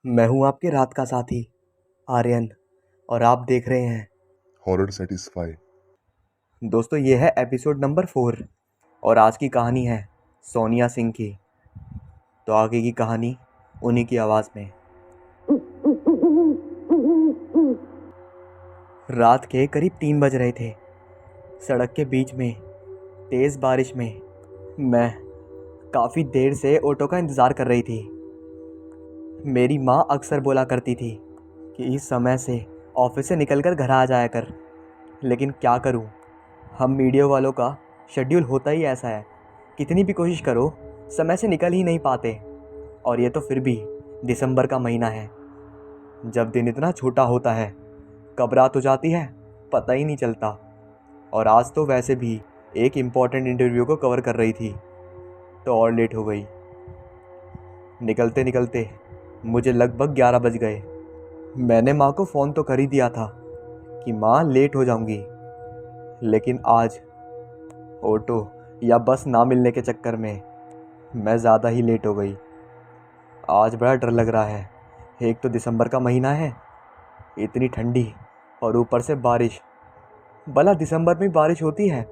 मैं हूं आपके रात का साथी आर्यन और आप देख रहे हैं। Horror satisfy. दोस्तों ये है एपिसोड नंबर 4 और आज की कहानी है सोनिया सिंह की। तो आगे की कहानी उन्हीं की आवाज़ में। रात के करीब 3 बज रहे थे। सड़क के बीच में तेज़ बारिश में मैं काफ़ी देर से ऑटो का इंतज़ार कर रही थी। मेरी माँ अक्सर बोला करती थी कि इस समय से ऑफिस से निकलकर घर आ जाया कर, लेकिन क्या करूँ, हम मीडिया वालों का शेड्यूल होता ही ऐसा है। कितनी भी कोशिश करो समय से निकल ही नहीं पाते। और ये तो फिर भी दिसंबर का महीना है, जब दिन इतना छोटा होता है, कब रात हो जाती है पता ही नहीं चलता। और आज तो वैसे भी एक इम्पॉर्टेंट इंटरव्यू को कवर कर रही थी, तो और लेट हो गई। निकलते निकलते मुझे लगभग 11 बज गए। मैंने माँ को फ़ोन तो कर ही दिया था कि माँ लेट हो जाऊंगी, लेकिन आज ऑटो या बस ना मिलने के चक्कर में मैं ज़्यादा ही लेट हो गई। आज बड़ा डर लग रहा है। एक तो दिसंबर का महीना है, इतनी ठंडी, और ऊपर से बारिश। भला दिसंबर में बारिश होती है?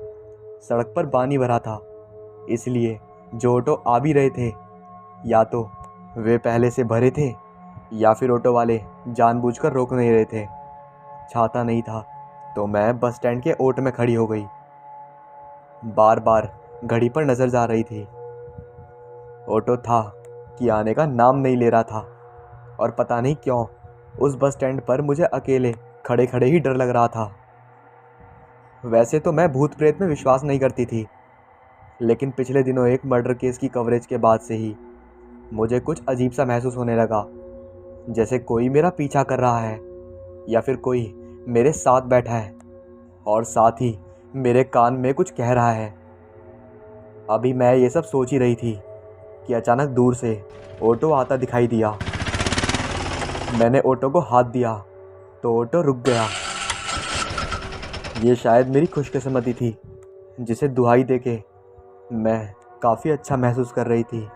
सड़क पर पानी भरा था, इसलिए जो ऑटो आ भी रहे थे, या तो वे पहले से भरे थे या फिर ऑटो वाले जानबूझकर रोक नहीं रहे थे। छाता नहीं था तो मैं बस स्टैंड के ओट में खड़ी हो गई। बार बार घड़ी पर नज़र जा रही थी। ऑटो था कि आने का नाम नहीं ले रहा था, और पता नहीं क्यों उस बस स्टैंड पर मुझे अकेले खड़े खड़े ही डर लग रहा था। वैसे तो मैं भूत प्रेत में विश्वास नहीं करती थी, लेकिन पिछले दिनों एक मर्डर केस की कवरेज के बाद से ही मुझे कुछ अजीब सा महसूस होने लगा, जैसे कोई मेरा पीछा कर रहा है या फिर कोई मेरे साथ बैठा है और साथ ही मेरे कान में कुछ कह रहा है। अभी मैं ये सब सोच ही रही थी कि अचानक दूर से ऑटो आता दिखाई दिया। मैंने ऑटो को हाथ दिया तो ऑटो रुक गया। ये शायद मेरी खुशकिस्मती थी, जिसे दुहाई देके मैं काफ़ी अच्छा महसूस कर रही थी।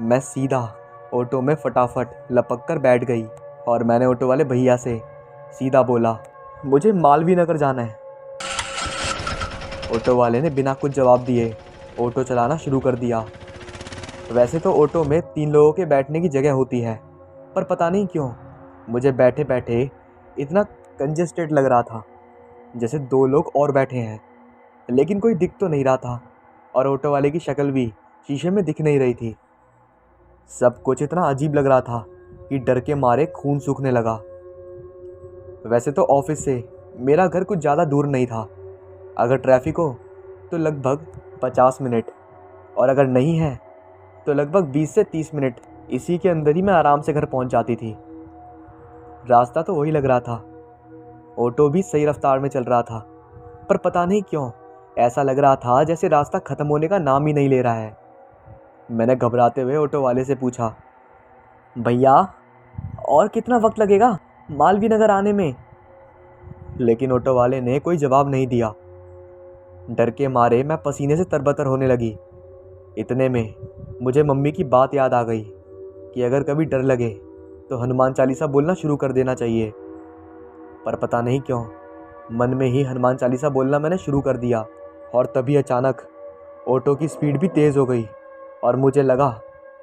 मैं सीधा ऑटो में फटाफट लपक कर बैठ गई और मैंने ऑटो वाले भैया से सीधा बोला, मुझे मालवीय नगर जाना है। ऑटो वाले ने बिना कुछ जवाब दिए ऑटो चलाना शुरू कर दिया। वैसे तो ऑटो में 3 लोगों के बैठने की जगह होती है, पर पता नहीं क्यों मुझे बैठे बैठे इतना कंजेस्टेड लग रहा था, जैसे 2 लोग और बैठे हैं, लेकिन कोई दिख तो नहीं रहा था और ऑटो वाले की शक्ल भी शीशे में दिख नहीं रही थी। सब कुछ इतना अजीब लग रहा था कि डर के मारे खून सूखने लगा। वैसे तो ऑफिस से मेरा घर कुछ ज़्यादा दूर नहीं था। अगर ट्रैफिक हो तो लगभग 50 मिनट, और अगर नहीं है तो लगभग 20 से 30 मिनट। इसी के अंदर ही मैं आराम से घर पहुंच जाती थी। रास्ता तो वही लग रहा था, ऑटो भी सही रफ्तार में चल रहा था, पर पता नहीं क्यों ऐसा लग रहा था जैसे रास्ता ख़त्म होने का नाम ही नहीं ले रहा है। मैंने घबराते हुए ऑटो वाले से पूछा, भैया और कितना वक्त लगेगा मालवीय नगर आने में? लेकिन ऑटो वाले ने कोई जवाब नहीं दिया। डर के मारे मैं पसीने से तरबतर होने लगी। इतने में मुझे मम्मी की बात याद आ गई कि अगर कभी डर लगे तो हनुमान चालीसा बोलना शुरू कर देना चाहिए। पर पता नहीं क्यों मन में ही हनुमान चालीसा बोलना मैंने शुरू कर दिया, और तभी अचानक ऑटो की स्पीड भी तेज़ हो गई और मुझे लगा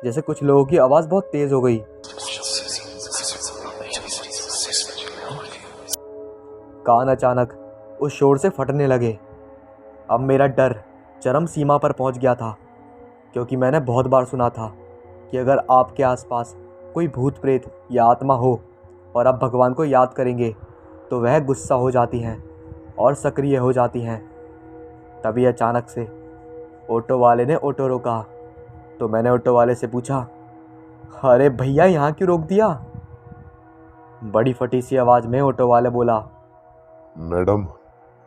जैसे कुछ लोगों की आवाज़ बहुत तेज़ हो गई। कान अचानक उस शोर से फटने लगे। अब मेरा डर चरम सीमा पर पहुंच गया था, क्योंकि मैंने बहुत बार सुना था कि अगर आपके आसपास कोई भूत प्रेत या आत्मा हो और आप भगवान को याद करेंगे तो वह गुस्सा हो जाती हैं और सक्रिय हो जाती हैं। तभी अचानक से ऑटो वाले ने ऑटो रोका, तो मैंने ऑटो वाले से पूछा, अरे भैया यहाँ क्यों रोक दिया? बड़ी फटी सी आवाज़ में ऑटो वाले बोला, मैडम,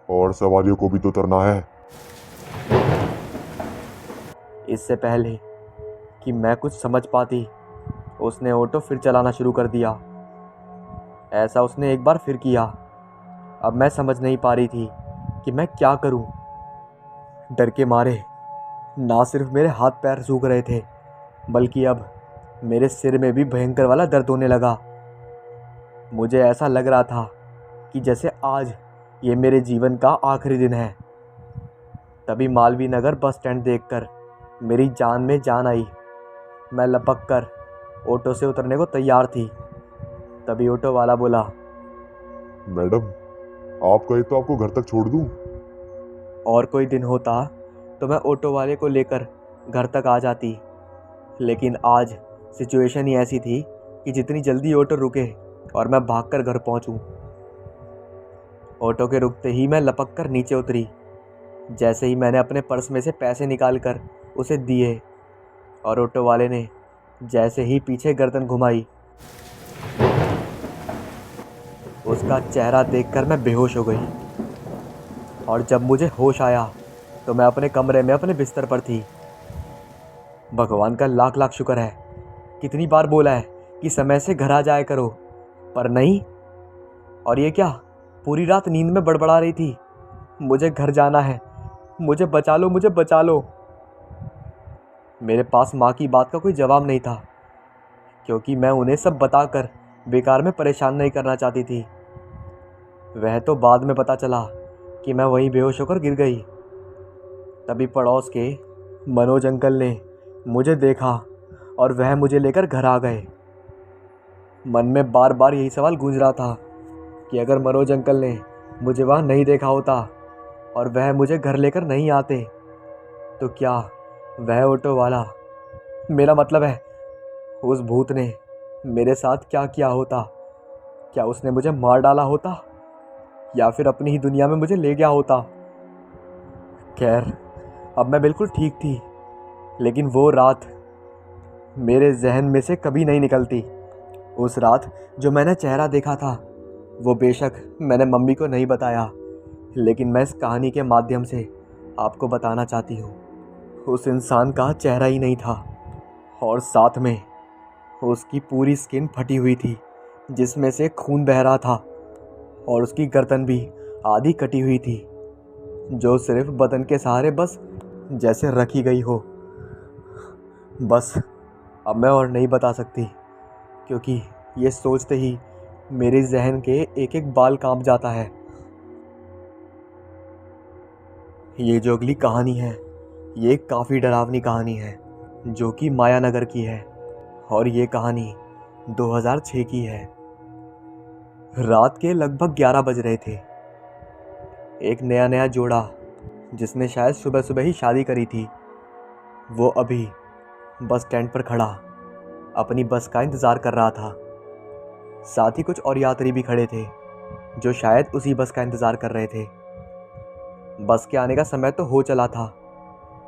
और सवारियों को भी तो उतरना है। इससे पहले कि मैं कुछ समझ पाती उसने ऑटो फिर चलाना शुरू कर दिया। ऐसा उसने एक बार फिर किया। अब मैं समझ नहीं पा रही थी कि मैं क्या करूं। डर के मारे ना सिर्फ मेरे हाथ पैर सूख रहे थे, बल्कि अब मेरे सिर में भी भयंकर वाला दर्द होने लगा। मुझे ऐसा लग रहा था कि जैसे आज ये मेरे जीवन का आखिरी दिन है। तभी मालवीय नगर बस स्टैंड देखकर मेरी जान में जान आई। मैं लपक कर ऑटो से उतरने को तैयार थी। तभी ऑटो वाला बोला, मैडम, आप कहे तो आपको घर तक छोड़ दूं? और कोई दिन होता तो मैं ऑटो वाले को लेकर घर तक आ जाती, लेकिन आज सिचुएशन ही ऐसी थी कि जितनी जल्दी ऑटो रुके और मैं भागकर घर पहुंचूं। ऑटो के रुकते ही मैं लपक कर नीचे उतरी। जैसे ही मैंने अपने पर्स में से पैसे निकाल कर उसे दिए और ऑटो वाले ने जैसे ही पीछे गर्दन घुमाई, उसका चेहरा देखकर मैं बेहोश हो गई। और जब मुझे होश आया तो मैं अपने कमरे में अपने बिस्तर पर थी। भगवान का लाख लाख शुक्र है, कितनी बार बोला है कि समय से घर आ जाया करो, पर नहीं। और ये क्या, पूरी रात नींद में बड़बड़ा रही थी, मुझे घर जाना है, मुझे बचा लो, मुझे बचा लो। मेरे पास माँ की बात का कोई जवाब नहीं था, क्योंकि मैं उन्हें सब बताकर बेकार में परेशान नहीं करना चाहती थी। वह तो बाद में पता चला कि मैं वहीं बेहोश होकर गिर गई। तभी पड़ोस के मनोज अंकल ने मुझे देखा और वह मुझे लेकर घर आ गए। मन में बार बार यही सवाल गूंज रहा था कि अगर मनोज अंकल ने मुझे वहाँ नहीं देखा होता और वह मुझे घर लेकर नहीं आते, तो क्या वह ऑटो वाला, मेरा मतलब है उस भूत ने मेरे साथ क्या किया होता? क्या उसने मुझे मार डाला होता या फिर अपनी ही दुनिया में मुझे ले गया होता? खैर, अब मैं बिल्कुल ठीक थी, लेकिन वो रात मेरे जहन में से कभी नहीं निकलती। उस रात जो मैंने चेहरा देखा था, वो बेशक मैंने मम्मी को नहीं बताया, लेकिन मैं इस कहानी के माध्यम से आपको बताना चाहती हूँ। उस इंसान का चेहरा ही नहीं था और साथ में उसकी पूरी स्किन फटी हुई थी, जिसमें से खून बह रहा था, और उसकी गर्दन भी आधी कटी हुई थी, जो सिर्फ बदन के सहारे बस जैसे रखी गई हो। बस अब मैं और नहीं बता सकती, क्योंकि ये सोचते ही मेरे जहन के एक एक बाल कांप जाता है। ये जो अगली कहानी है, ये काफ़ी डरावनी कहानी है, जो कि मायानगर की है, और ये कहानी 2006 की है। रात के लगभग 11 बज रहे थे। एक नया नया जोड़ा, जिसने शायद सुबह सुबह ही शादी करी थी, वो अभी बस स्टैंड पर खड़ा अपनी बस का इंतज़ार कर रहा था। साथ ही कुछ और यात्री भी खड़े थे, जो शायद उसी बस का इंतज़ार कर रहे थे। बस के आने का समय तो हो चला था,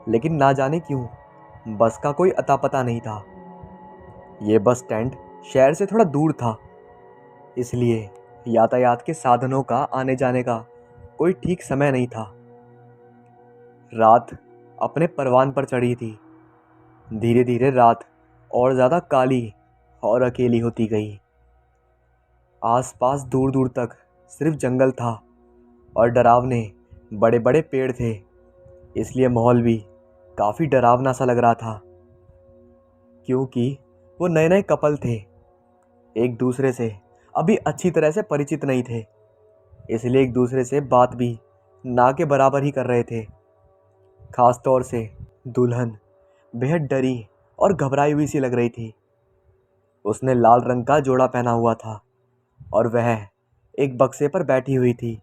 लेकिन ना जाने क्यों बस का कोई अता पता नहीं था। ये बस स्टैंड शहर से थोड़ा दूर था, इसलिए यातायात के साधनों का आने जाने का कोई ठीक समय नहीं था। रात अपने परवान पर चढ़ी थी। धीरे धीरे रात और ज़्यादा काली और अकेली होती गई। आसपास दूर दूर तक सिर्फ जंगल था और डरावने बड़े बड़े पेड़ थे, इसलिए माहौल भी काफ़ी डरावना सा लग रहा था। क्योंकि वो नए नए कपल थे, एक दूसरे से अभी अच्छी तरह से परिचित नहीं थे, इसलिए एक दूसरे से बात भी ना के बराबर ही कर रहे थे। खास तौर से दुल्हन बेहद डरी और घबराई हुई सी लग रही थी। उसने लाल रंग का जोड़ा पहना हुआ था और वह एक बक्से पर बैठी हुई थी,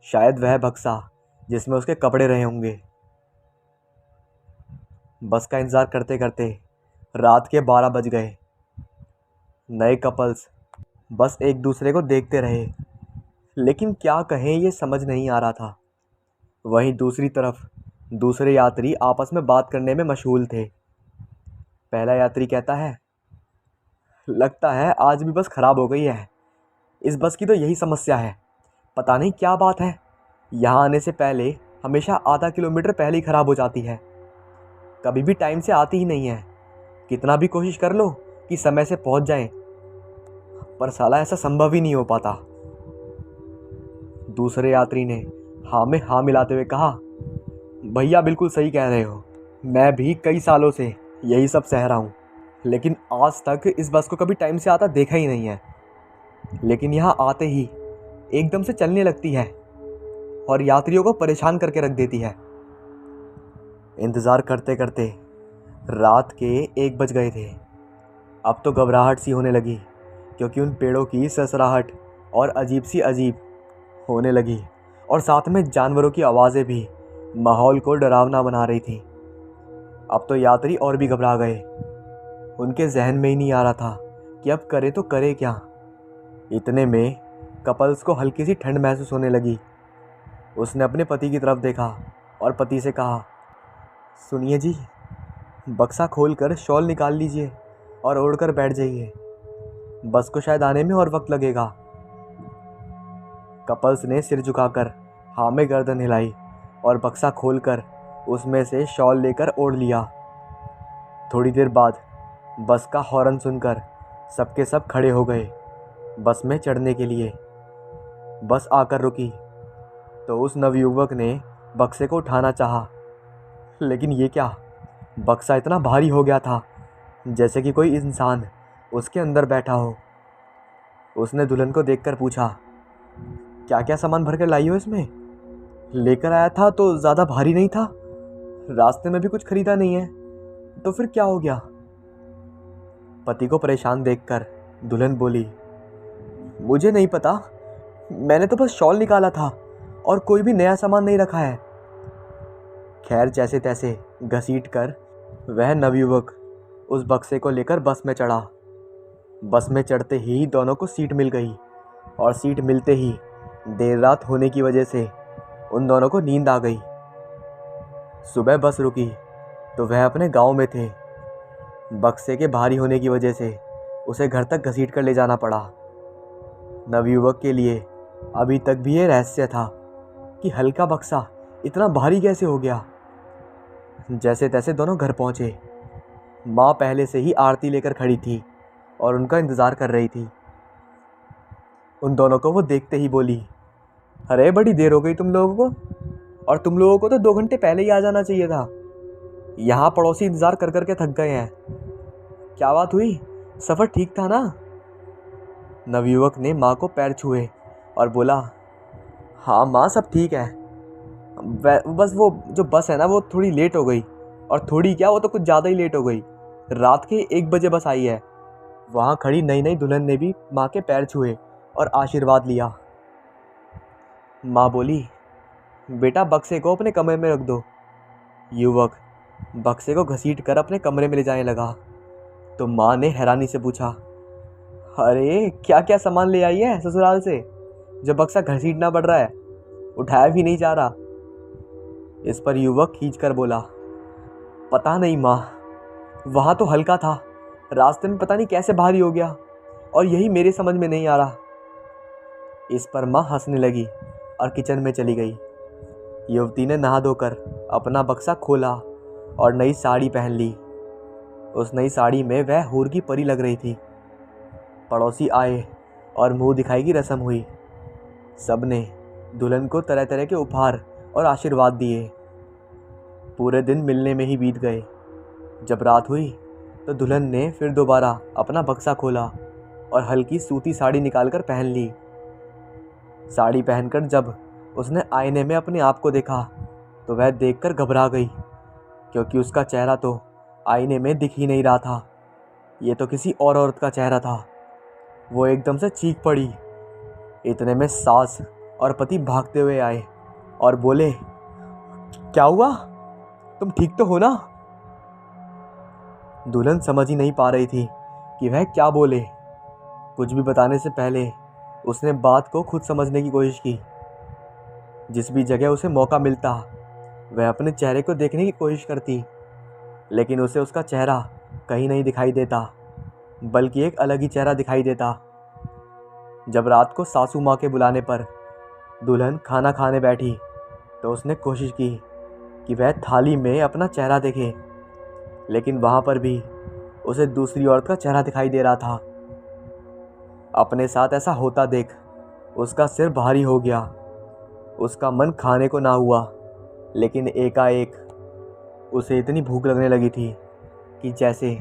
शायद वह बक्सा जिसमें उसके कपड़े रहे होंगे। बस का इंतज़ार करते करते रात के 12 बज गए। नए कपल्स बस एक दूसरे को देखते रहे, लेकिन क्या कहें ये समझ नहीं आ रहा था। वहीं दूसरी तरफ दूसरे यात्री आपस में बात करने में मशगूल थे। पहला यात्री कहता है, लगता है आज भी बस ख़राब हो गई है। इस बस की तो यही समस्या है, पता नहीं क्या बात है, यहाँ आने से पहले हमेशा आधा किलोमीटर पहले ही ख़राब हो जाती है, कभी भी टाइम से आती ही नहीं है। कितना भी कोशिश कर लो कि समय से पहुँच जाएं, पर साला ऐसा संभव ही नहीं हो पाता। दूसरे यात्री ने हाँ में हाँ मिलाते हुए कहा, भैया बिल्कुल सही कह रहे हो, मैं भी कई सालों से यही सब सह रहा हूँ। लेकिन आज तक इस बस को कभी टाइम से आता देखा ही नहीं है। लेकिन यहाँ आते ही एकदम से चलने लगती है और यात्रियों को परेशान करके रख देती है। इंतज़ार करते करते रात के 1 बज गए थे। अब तो घबराहट सी होने लगी, क्योंकि उन पेड़ों की ससराहट और अजीब होने लगी, और साथ में जानवरों की आवाज़ें भी माहौल को डरावना बना रही थी। अब तो यात्री और भी घबरा गए। उनके जहन में ही नहीं आ रहा था कि अब करे तो करे क्या। इतने में कपल्स को हल्की सी ठंड महसूस होने लगी। उसने अपने पति की तरफ देखा और पति से कहा, सुनिए जी, बक्सा खोलकर शॉल निकाल लीजिए और ओढ़कर बैठ जाइए। बस को शायद आने में और वक्त लगेगा। कपल्स ने सिर झुकाकर हाँ में गर्दन हिलाई और बक्सा खोलकर उसमें से शॉल लेकर ओढ़ लिया। थोड़ी देर बाद बस का हॉर्न सुनकर सबके सब खड़े हो गए बस में चढ़ने के लिए। बस आकर रुकी तो उस नवयुवक ने बक्से को उठाना चाहा, लेकिन ये क्या, बक्सा इतना भारी हो गया था जैसे कि कोई इंसान उसके अंदर बैठा हो। उसने दुल्हन को देखकर पूछा, क्या क्या सामान भर कर लाई हो इसमें? लेकर आया था तो ज़्यादा भारी नहीं था, रास्ते में भी कुछ खरीदा नहीं है, तो फिर क्या हो गया? पति को परेशान देखकर दुल्हन बोली, मुझे नहीं पता, मैंने तो बस शॉल निकाला था और कोई भी नया सामान नहीं रखा है। खैर, जैसे तैसे घसीट कर वह नवयुवक उस बक्से को लेकर बस में चढ़ा। बस में चढ़ते ही दोनों को सीट मिल गई, और सीट मिलते ही देर रात होने की वजह से उन दोनों को नींद आ गई। सुबह बस रुकी तो वह अपने गांव में थे। बक्से के भारी होने की वजह से उसे घर तक घसीट कर ले जाना पड़ा। नवयुवक के लिए अभी तक भी ये रहस्य था कि हल्का बक्सा इतना भारी कैसे हो गया। जैसे तैसे दोनों घर पहुंचे। माँ पहले से ही आरती लेकर खड़ी थी और उनका इंतज़ार कर रही थी। उन दोनों को वो देखते ही बोली, अरे बड़ी देर हो गई तुम लोगों को, और तुम लोगों को तो 2 घंटे पहले ही आ जाना चाहिए था। यहाँ पड़ोसी इंतज़ार कर कर के थक गए हैं। क्या बात हुई, सफ़र ठीक था ना? नवयुवक ने माँ को पैर छुए और बोला, हाँ माँ, सब ठीक है। बस वो जो बस है ना, वो थोड़ी लेट हो गई, और थोड़ी क्या, वो तो कुछ ज़्यादा ही लेट हो गई। रात के 1 बजे बस आई है। वहाँ खड़ी नई नई दुल्हन ने भी माँ के पैर छुए और आशीर्वाद लिया। माँ बोली, बेटा बक्से को अपने कमरे में रख दो। युवक बक्से को घसीट कर अपने कमरे में ले जाने लगा तो माँ ने हैरानी से पूछा, अरे क्या क्या सामान ले आई है ससुराल से, जो बक्सा घसीटना पड़ रहा है, उठाया भी नहीं जा रहा। इस पर युवक खींच कर बोला, पता नहीं माँ, वहाँ तो हल्का था, रास्ते में पता नहीं कैसे भारी हो गया, और यही मेरे समझ में नहीं आ रहा। इस पर माँ हंसने लगी और किचन में चली गई। युवती ने नहा धोकर अपना बक्सा खोला और नई साड़ी पहन ली। उस नई साड़ी में वह हूर की परी लग रही थी। पड़ोसी आए और मुंह दिखाई की रस्म हुई। सबने दुल्हन को तरह तरह के उपहार और आशीर्वाद दिए। पूरे दिन मिलने में ही बीत गए। जब रात हुई तो दुल्हन ने फिर दोबारा अपना बक्सा खोला और हल्की सूती साड़ी निकालकर पहन ली। साड़ी पहनकर जब उसने आईने में अपने आप को देखा तो वह देखकर घबरा गई, क्योंकि उसका चेहरा तो आईने में दिख ही नहीं रहा था। ये तो किसी और औरत का चेहरा था। वो एकदम से चीख पड़ी। इतने में सास और पति भागते हुए आए और बोले, क्या हुआ, तुम ठीक तो हो ना? दुल्हन समझ ही नहीं पा रही थी कि वह क्या बोले। कुछ भी बताने से पहले उसने बात को खुद समझने की कोशिश की। जिस भी जगह उसे मौका मिलता वह अपने चेहरे को देखने की कोशिश करती, लेकिन उसे उसका चेहरा कहीं नहीं दिखाई देता, बल्कि एक अलग ही चेहरा दिखाई देता। जब रात को सासू माँ के बुलाने पर दुल्हन खाना खाने बैठी तो उसने कोशिश की कि वह थाली में अपना चेहरा देखे, लेकिन वहाँ पर भी उसे दूसरी औरत का चेहरा दिखाई दे रहा था। अपने साथ ऐसा होता देख उसका सिर भारी हो गया। उसका मन खाने को ना हुआ, लेकिन एकाएक उसे इतनी भूख लगने लगी थी कि जैसे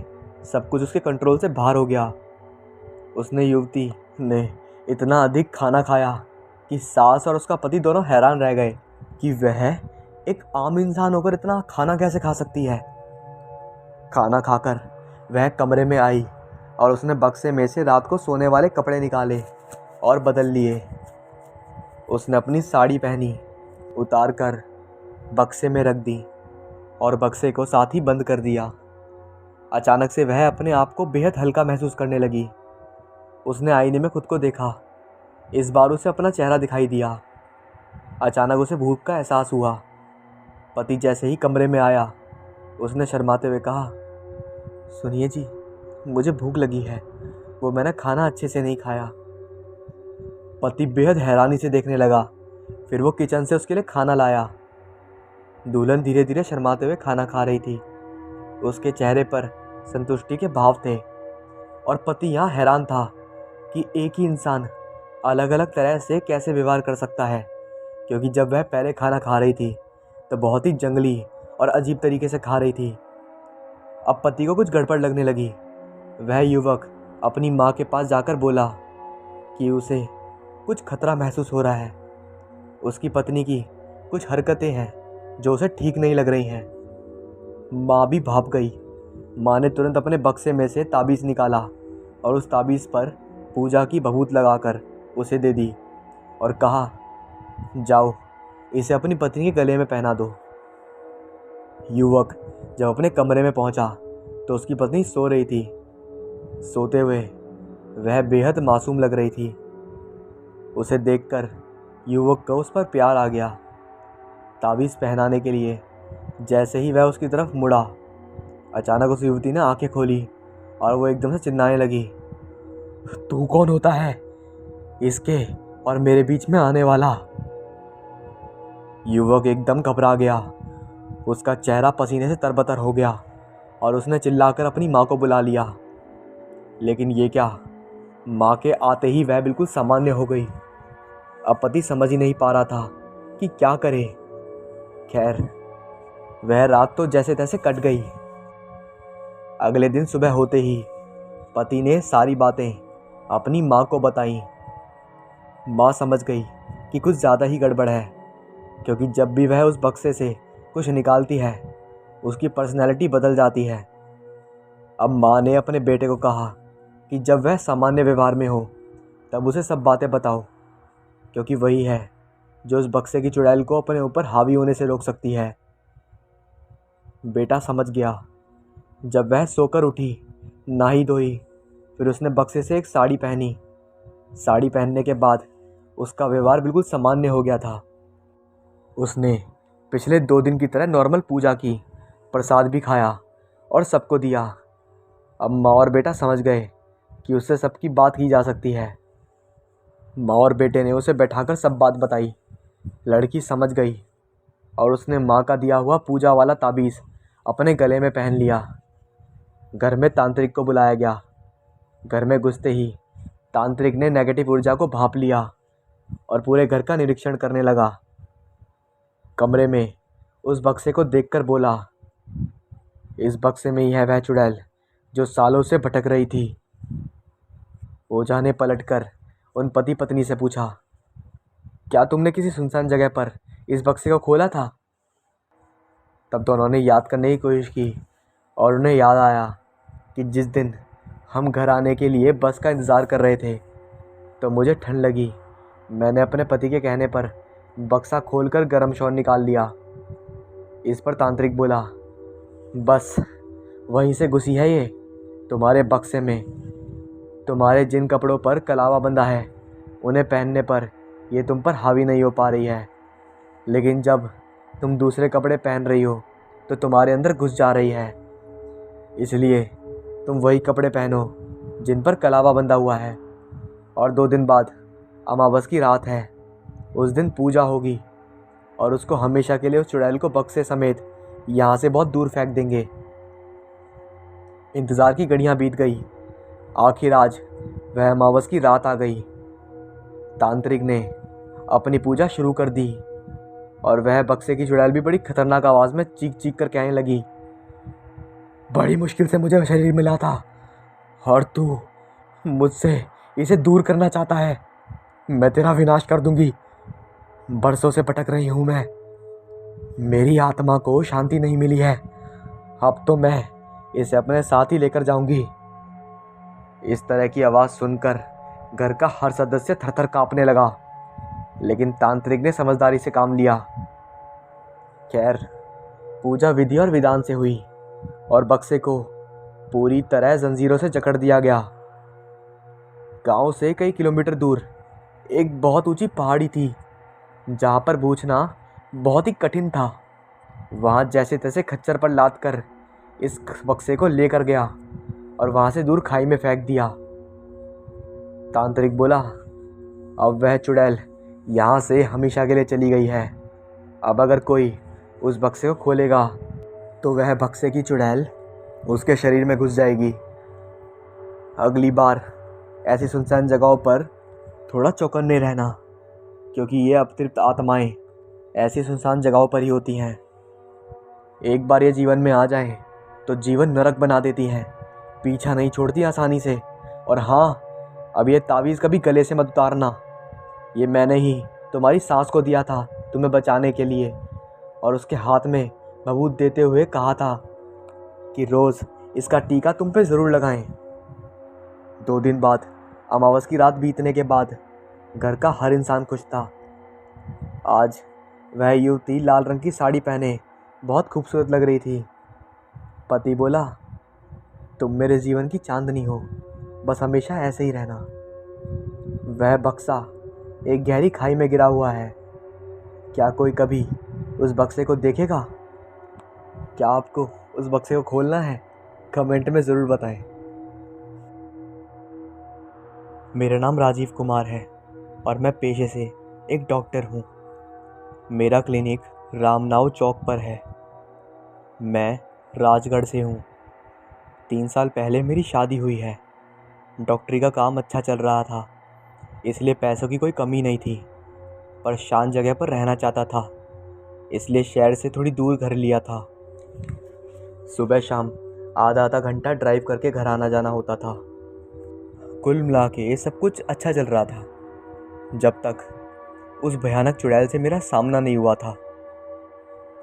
सब कुछ उसके कंट्रोल से बाहर हो गया। उसने युवती ने इतना अधिक खाना खाया कि सास और उसका पति दोनों हैरान रह गए कि वह एक आम इंसान होकर इतना खाना कैसे खा सकती है। खाना खाकर वह कमरे में आई और उसने बक्से में से रात को सोने वाले कपड़े निकाले और बदल लिए। उसने अपनी साड़ी पहनी, उतार कर बक्से में रख दी और बक्से को साथ ही बंद कर दिया। अचानक से वह अपने आप को बेहद हल्का महसूस करने लगी। उसने आईने में खुद को देखा। इस बार उसे अपना चेहरा दिखाई दिया। अचानक उसे भूख का एहसास हुआ। पति जैसे ही कमरे में आया, उसने शर्माते हुए कहा, सुनिए जी, मुझे भूख लगी है, वो मैंने खाना अच्छे से नहीं खाया। पति बेहद हैरानी से देखने लगा। फिर वो किचन से उसके लिए खाना लाया। दुल्हन धीरे धीरे शर्माते हुए खाना खा रही थी। उसके चेहरे पर संतुष्टि के भाव थे और पति यहाँ हैरान था कि एक ही इंसान अलग अलग तरह से कैसे व्यवहार कर सकता है, क्योंकि जब वह पहले खाना खा रही थी तो बहुत ही जंगली और अजीब तरीके से खा रही थी। अब पति को कुछ गड़बड़ लगने लगी। वह युवक अपनी माँ के पास जाकर बोला कि उसे कुछ खतरा महसूस हो रहा है। उसकी पत्नी की कुछ हरकतें हैं जो उसे ठीक नहीं लग रही हैं। माँ भी भाप गई। माँ ने तुरंत अपने बक्से में से ताबीज़ निकाला और उस ताबीज़ पर पूजा की भभूत लगाकर उसे दे दी और कहा, जाओ इसे अपनी पत्नी के गले में पहना दो। युवक जब अपने कमरे में पहुंचा तो उसकी पत्नी सो रही थी। सोते हुए वह बेहद मासूम लग रही थी। उसे देखकर युवक को उस पर प्यार आ गया। ताबीज़ पहनाने के लिए जैसे ही वह उसकी तरफ मुड़ा, अचानक उस युवती ने आंखें खोली और वो एकदम से चिल्लाने लगी, तू कौन होता है, इसके और मेरे बीच में आने वाला? युवक एकदम घबरा गया। उसका चेहरा पसीने से तरबतर हो गया और उसने चिल्लाकर अपनी माँ को बुला लिया। लेकिन ये क्या, माँ के आते ही वह बिल्कुल सामान्य हो गई। अब पति समझ ही नहीं पा रहा था कि क्या करे। खैर, वह रात तो जैसे तैसे कट गई। अगले दिन सुबह होते ही पति ने सारी बातें अपनी माँ को बताई। माँ समझ गई कि कुछ ज़्यादा ही गड़बड़ है, क्योंकि जब भी वह उस बक्से से कुछ निकालती है, उसकी पर्सनैलिटी बदल जाती है। अब माँ ने अपने बेटे को कहा कि जब वह सामान्य व्यवहार में हो तब उसे सब बातें बताओ, क्योंकि वही है जो उस बक्से की चुड़ैल को अपने ऊपर हावी होने से रोक सकती है। बेटा समझ गया। जब वह सोकर उठी, नहाई धोई, फिर उसने बक्से से एक साड़ी पहनी। साड़ी पहनने के बाद उसका व्यवहार बिल्कुल सामान्य हो गया था। उसने पिछले 2 दिन की तरह नॉर्मल पूजा की, प्रसाद भी खाया और सबको दिया। अब माँ और बेटा समझ गए कि उससे सबकी बात की जा सकती है। माँ और बेटे ने उसे बैठाकर सब बात बताई। लड़की समझ गई और उसने माँ का दिया हुआ पूजा वाला ताबीज़ अपने गले में पहन लिया। घर में तांत्रिक को बुलाया गया। घर में घुसते ही तांत्रिक ने नेगेटिव ऊर्जा को भांप लिया और पूरे घर का निरीक्षण करने लगा। कमरे में उस बक्से को देखकर बोला, इस बक्से में ही है वह चुड़ैल जो सालों से भटक रही थी। ओझा ने पलटकर उन पति पत्नी से पूछा, क्या तुमने किसी सुनसान जगह पर इस बक्से को खोला था? तब दोनों ने याद करने की कोशिश की और उन्हें याद आया कि जिस दिन हम घर आने के लिए बस का इंतज़ार कर रहे थे तो मुझे ठंड लगी। मैंने अपने पति के कहने पर बक्सा खोलकर गर्म शॉल निकाल लिया। इस पर तांत्रिक बोला, बस वहीं से घुसी है ये तुम्हारे बक्से में। तुम्हारे जिन कपड़ों पर कलावा बंधा है उन्हें पहनने पर ये तुम पर हावी नहीं हो पा रही है, लेकिन जब तुम दूसरे कपड़े पहन रही हो तो तुम्हारे अंदर घुस जा रही है। इसलिए तुम वही कपड़े पहनो जिन पर कलावा बंधा हुआ है। और 2 दिन बाद अमावस की रात है। उस दिन पूजा होगी और उसको हमेशा के लिए उस चुड़ैल को बक्से समेत यहाँ से बहुत दूर फेंक देंगे। इंतज़ार की घड़ियाँ बीत गई। आखिर आज वह अमावस की रात आ गई। तांत्रिक ने अपनी पूजा शुरू कर दी और वह बक्से की चुड़ैल भी बड़ी खतरनाक आवाज़ में चीख चीख कर कहने लगी, बड़ी मुश्किल से मुझे शरीर मिला था और तू मुझसे इसे दूर करना चाहता है। मैं तेरा विनाश कर दूंगी। बरसों से भटक रही हूँ मैं। मेरी आत्मा को शांति नहीं मिली है। अब तो मैं इसे अपने साथ ही लेकर जाऊंगी। इस तरह की आवाज़ सुनकर घर का हर सदस्य थरथर कांपने लगा, लेकिन तांत्रिक ने समझदारी से काम लिया। खैर, पूजा विधि और विधान से हुई और बक्से को पूरी तरह जंजीरों से जकड़ दिया गया। गांव से कई किलोमीटर दूर एक बहुत ऊंची पहाड़ी थी, जहां पर पहुंचना बहुत ही कठिन था। वहां जैसे तैसे खच्चर पर लाद कर इस बक्से को लेकर गया और वहां से दूर खाई में फेंक दिया। तांत्रिक बोला, अब वह चुड़ैल यहाँ से हमेशा के लिए चली गई है। अब अगर कोई उस बक्से को खोलेगा तो वह बक्से की चुड़ैल उसके शरीर में घुस जाएगी। अगली बार ऐसी सुनसान जगहों पर थोड़ा चौकन्ने रहना, क्योंकि ये अतृप्त आत्माएं ऐसी सुनसान जगहों पर ही होती हैं। एक बार ये जीवन में आ जाए तो जीवन नरक बना देती हैं, पीछा नहीं छोड़ती आसानी से। और हाँ, अब ये तावीज़ कभी गले से मत उतारना। ये मैंने ही तुम्हारी सास को दिया था तुम्हें बचाने के लिए, और उसके हाथ में भभूत देते हुए कहा था कि रोज़ इसका टीका तुम पे ज़रूर लगाएं। 2 दिन बाद, अमावस की रात बीतने के बाद, घर का हर इंसान खुश था। आज वह युवती लाल रंग की साड़ी पहने बहुत खूबसूरत लग रही थी। पति बोला, तुम मेरे जीवन की चांदनी हो, बस हमेशा ऐसे ही रहना। वह बक्सा एक गहरी खाई में गिरा हुआ है। क्या कोई कभी उस बक्से को देखेगा? क्या आपको उस बक्से को खोलना है? कमेंट में ज़रूर बताएं। मेरा नाम राजीव कुमार है और मैं पेशे से एक डॉक्टर हूँ। मेरा क्लिनिक रामनाव चौक पर है। मैं राजगढ़ से हूँ। 3 साल पहले मेरी शादी हुई है। डॉक्टरी का काम अच्छा चल रहा था, इसलिए पैसों की कोई कमी नहीं थी, पर शांत जगह पर रहना चाहता था, इसलिए शहर से थोड़ी दूर घर लिया था। सुबह शाम आधा आधा घंटा ड्राइव करके घर आना जाना होता था। कुल मिला के सब कुछ अच्छा चल रहा था, जब तक उस भयानक चुड़ैल से मेरा सामना नहीं हुआ था।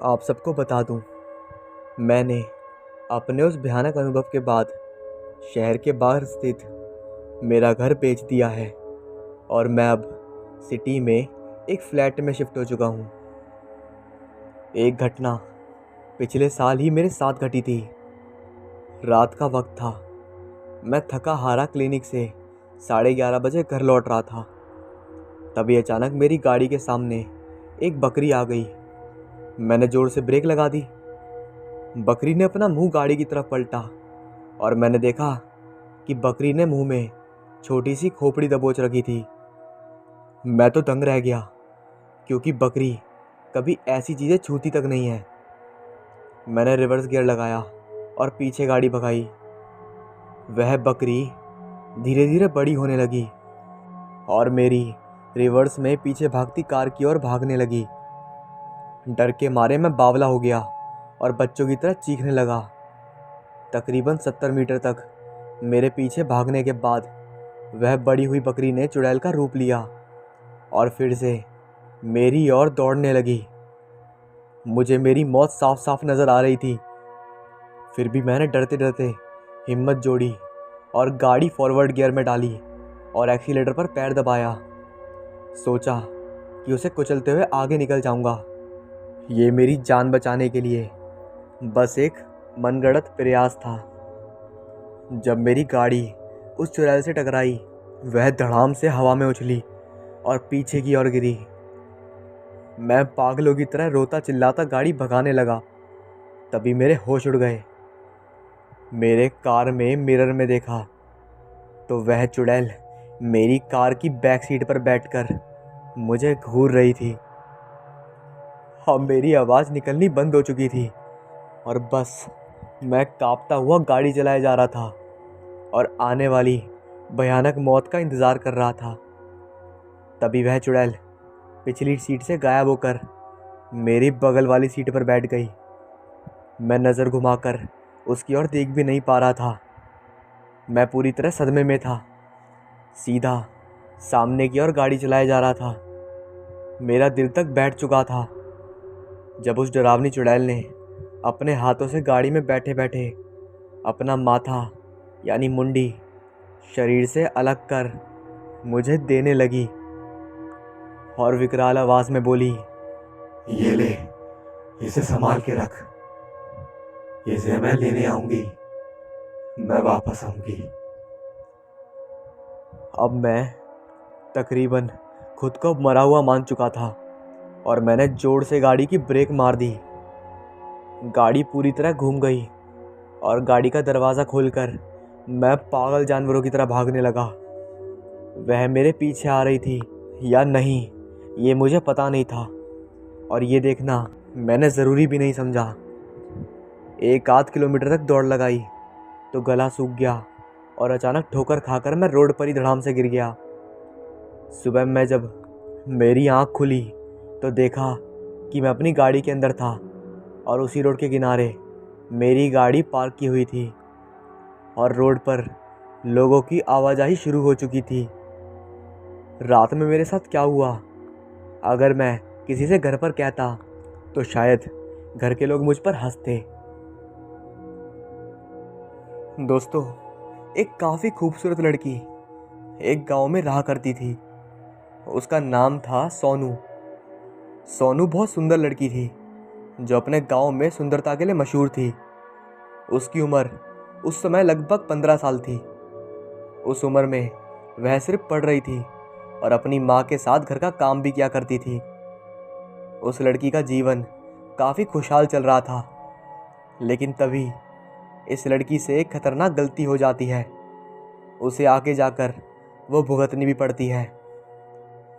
आप सबको बता दूं, मैंने अपने उस भयानक अनुभव के बाद शहर के बाहर स्थित मेरा घर बेच दिया है और मैं अब सिटी में एक फ्लैट में शिफ्ट हो चुका हूँ। एक घटना पिछले साल ही मेरे साथ घटी थी। रात का वक्त था। मैं थका हारा क्लिनिक से 11:30 बजे घर लौट रहा था। तभी अचानक मेरी गाड़ी के सामने एक बकरी आ गई। मैंने ज़ोर से ब्रेक लगा दी। बकरी ने अपना मुंह गाड़ी की तरफ पलटा और मैंने देखा कि बकरी ने मुंह में छोटी सी खोपड़ी दबोच रखी थी। मैं तो दंग रह गया, क्योंकि बकरी कभी ऐसी चीज़ें छूती तक नहीं है। मैंने रिवर्स गियर लगाया और पीछे गाड़ी भगाई। वह बकरी धीरे धीरे बड़ी होने लगी और मेरी रिवर्स में पीछे भागती कार की ओर भागने लगी। डर के मारे मैं बावला हो गया और बच्चों की तरह चीखने लगा। तकरीबन 70 मीटर तक मेरे पीछे भागने के बाद वह बड़ी हुई बकरी ने चुड़ैल का रूप लिया और फिर से मेरी ओर दौड़ने लगी। मुझे मेरी मौत साफ साफ नज़र आ रही थी। फिर भी मैंने डरते डरते हिम्मत जोड़ी और गाड़ी फॉरवर्ड गियर में डाली और एक्सीलेटर पर पैर दबाया। सोचा कि उसे कुचलते हुए आगे निकल जाऊंगा। ये मेरी जान बचाने के लिए बस एक मनगढ़ंत प्रयास था। जब मेरी गाड़ी उस चुड़ैल से टकराई, वह धड़ाम से हवा में उछली और पीछे की ओर गिरी। मैं पागलों की तरह रोता चिल्लाता गाड़ी भगाने लगा। तभी मेरे होश उड़ गए। मेरे कार में मिरर में देखा तो वह चुड़ैल मेरी कार की बैक सीट पर बैठकर मुझे घूर रही थी। अब मेरी आवाज़ निकलनी बंद हो चुकी थी और बस मैं कांपता हुआ गाड़ी चलाए जा रहा था और आने वाली भयानक मौत का इंतज़ार कर रहा था। तभी वह चुड़ैल पिछली सीट से गायब होकर मेरी बगल वाली सीट पर बैठ गई। मैं नज़र घुमाकर उसकी ओर देख भी नहीं पा रहा था। मैं पूरी तरह सदमे में था। सीधा सामने की ओर गाड़ी चलाए जा रहा था। मेरा दिल तक बैठ चुका था जब उस डरावनी चुड़ैल ने अपने हाथों से गाड़ी में बैठे बैठे अपना माथा यानी मुंडी शरीर से अलग कर मुझे देने लगी और विकराल आवाज में बोली, ये ले, इसे संभाल के रख। इसे मैं लेने आऊंगी, मैं वापस आऊंगी। अब मैं तकरीबन खुद को मरा हुआ मान चुका था और मैंने जोर से गाड़ी की ब्रेक मार दी। गाड़ी पूरी तरह घूम गई और गाड़ी का दरवाज़ा खोलकर मैं पागल जानवरों की तरह भागने लगा। वह मेरे पीछे आ रही थी या नहीं ये मुझे पता नहीं था और ये देखना मैंने ज़रूरी भी नहीं समझा। 1 आध किलोमीटर तक दौड़ लगाई तो गला सूख गया और अचानक ठोकर खाकर मैं रोड पर ही धड़ाम से गिर गया। सुबह मैं जब मेरी आँख खुली तो देखा कि मैं अपनी गाड़ी के अंदर था और उसी रोड के किनारे मेरी गाड़ी पार्क की हुई थी और रोड पर लोगों की आवाजाही शुरू हो चुकी थी। रात में मेरे साथ क्या हुआ, अगर मैं किसी से घर पर कहता तो शायद घर के लोग मुझ पर हंसते। दोस्तों, एक काफ़ी खूबसूरत लड़की एक गांव में रहा करती थी। उसका नाम था सोनू। सोनू बहुत सुंदर लड़की थी जो अपने गांव में सुंदरता के लिए मशहूर थी। उसकी उम्र उस समय लगभग 15 साल थी। उस उम्र में वह सिर्फ पढ़ रही थी और अपनी माँ के साथ घर का काम भी किया करती थी। उस लड़की का जीवन काफ़ी खुशहाल चल रहा था, लेकिन तभी इस लड़की से एक खतरनाक गलती हो जाती है। उसे आगे जाकर वो भुगतनी भी पड़ती है।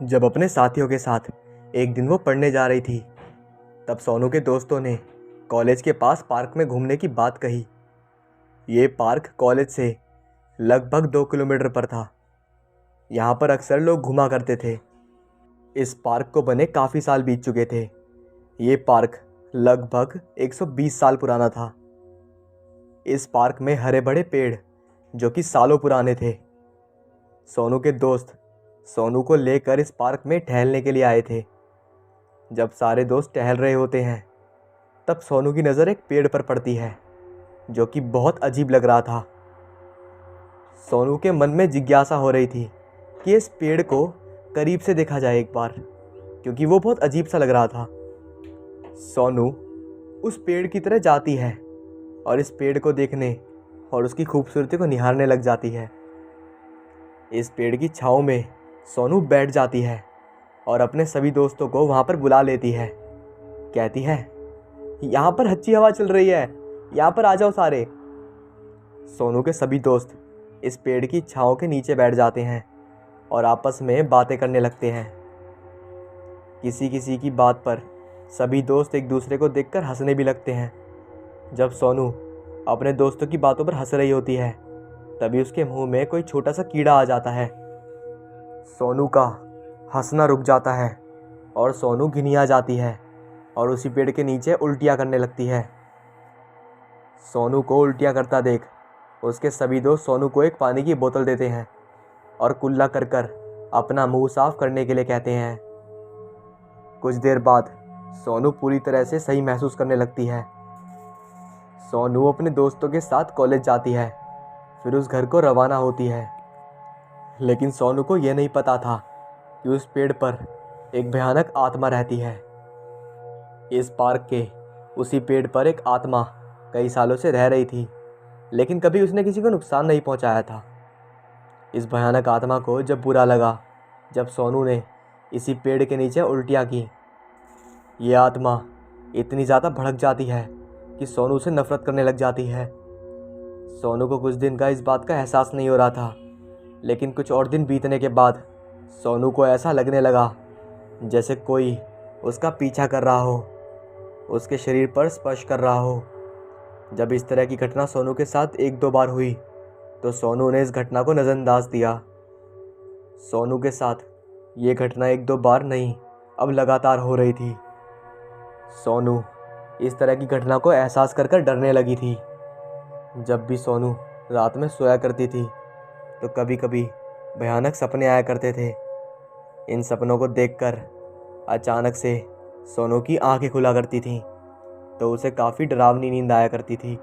जब अपने साथियों के साथ एक दिन वो पढ़ने जा रही थी तब सोनू के दोस्तों ने कॉलेज के पास पार्क में घूमने की बात कही। ये पार्क कॉलेज से लगभग 2 किलोमीटर पर था। यहाँ पर अक्सर लोग घूमा करते थे। इस पार्क को बने काफ़ी साल बीत चुके थे। ये पार्क लगभग 120 साल पुराना था। इस पार्क में हरे भरे पेड़ जो कि सालों पुराने थे। सोनू के दोस्त सोनू को लेकर इस पार्क में टहलने के लिए आए थे। जब सारे दोस्त टहल रहे होते हैं तब सोनू की नज़र एक पेड़ पर पड़ती है जो कि बहुत अजीब लग रहा था। सोनू के मन में जिज्ञासा हो रही थी कि इस पेड़ को करीब से देखा जाए एक बार, क्योंकि वो बहुत अजीब सा लग रहा था। सोनू उस पेड़ की तरह जाती है और इस पेड़ को देखने और उसकी खूबसूरती को निहारने लग जाती है। इस पेड़ की छाँव में सोनू बैठ जाती है और अपने सभी दोस्तों को वहाँ पर बुला लेती है। कहती है, यहाँ पर अच्छी हवा चल रही है, यहाँ पर आ जाओ सारे। सोनू के सभी दोस्त इस पेड़ की छाँव के नीचे बैठ जाते हैं और आपस में बातें करने लगते हैं। किसी किसी की बात पर सभी दोस्त एक दूसरे को देखकर हंसने भी लगते हैं। जब सोनू अपने दोस्तों की बातों पर हंस रही होती है तभी उसके मुंह में कोई छोटा सा कीड़ा आ जाता है। सोनू का हंसना रुक जाता है और सोनू घिनिया जाती है और उसी पेड़ के नीचे उल्टियाँ करने लगती है। सोनू को उल्टियाँ करता देख उसके सभी दोस्त सोनू को एक पानी की बोतल देते हैं और कुल्ला कर कर अपना मुंह साफ करने के लिए कहते हैं। कुछ देर बाद सोनू पूरी तरह से सही महसूस करने लगती है। सोनू अपने दोस्तों के साथ कॉलेज जाती है, फिर उस घर को रवाना होती है। लेकिन सोनू को यह नहीं पता था कि उस पेड़ पर एक भयानक आत्मा रहती है। इस पार्क के उसी पेड़ पर एक आत्मा कई सालों से रह रही थी, लेकिन कभी उसने किसी को नुकसान नहीं पहुंचाया था। इस भयानक आत्मा को जब बुरा लगा जब सोनू ने इसी पेड़ के नीचे उल्टियाँ की। ये आत्मा इतनी ज़्यादा भड़क जाती है कि सोनू से नफरत करने लग जाती है। सोनू को कुछ दिन का इस बात का एहसास नहीं हो रहा था, लेकिन कुछ और दिन बीतने के बाद सोनू को ऐसा लगने लगा जैसे कोई उसका पीछा कर रहा हो, उसके शरीर पर स्पर्श कर रहा हो। जब इस तरह की घटना सोनू के साथ 1-2 बार हुई तो सोनू ने इस घटना को नज़रअंदाज दिया। सोनू के साथ ये घटना 1-2 बार नहीं, अब लगातार हो रही थी। सोनू इस तरह की घटना को एहसास कर कर डरने लगी थी। जब भी सोनू रात में सोया करती थी तो कभी कभी भयानक सपने आया करते थे। इन सपनों को देखकर अचानक से सोनू की आंखें खुला करती थीं तो उसे काफ़ी डरावनी नींद आया करती थी।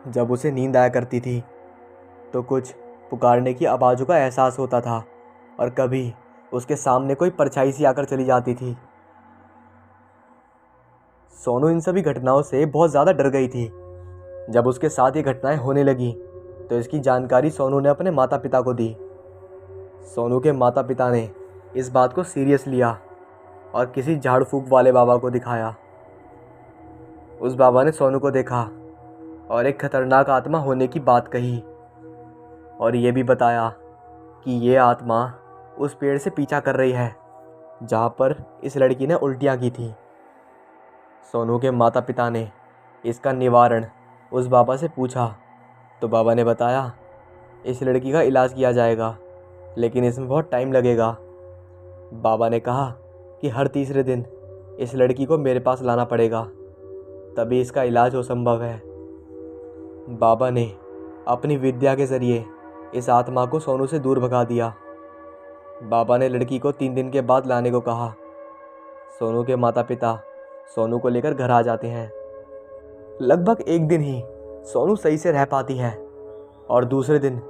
जब उसे नींद आया करती थी तो कुछ पुकारने की आवाज़ों का एहसास होता था और कभी उसके सामने कोई परछाई सी आकर चली जाती थी। सोनू इन सभी घटनाओं से बहुत ज़्यादा डर गई थी। जब उसके साथ ये घटनाएं होने लगी तो इसकी जानकारी सोनू ने अपने माता पिता को दी। सोनू के माता पिता ने इस बात को सीरियस लिया और किसी झाड़ फूक वाले बाबा को दिखाया। उस बाबा ने सोनू को देखा और एक खतरनाक आत्मा होने की बात कही और ये भी बताया कि ये आत्मा उस पेड़ से पीछा कर रही है जहाँ पर इस लड़की ने उल्टियाँ की थी। सोनू के माता पिता ने इसका निवारण उस बाबा से पूछा तो बाबा ने बताया इस लड़की का इलाज किया जाएगा लेकिन इसमें बहुत टाइम लगेगा। बाबा ने कहा कि हर तीसरे दिन इस लड़की को मेरे पास लाना पड़ेगा तभी इसका इलाज हो संभव है। बाबा ने अपनी विद्या के ज़रिए इस आत्मा को सोनू से दूर भगा दिया। बाबा ने लड़की को 3 दिन के बाद लाने को कहा। सोनू के माता पिता सोनू को लेकर घर आ जाते हैं। लगभग एक दिन ही सोनू सही से रह पाती है और दूसरे दिन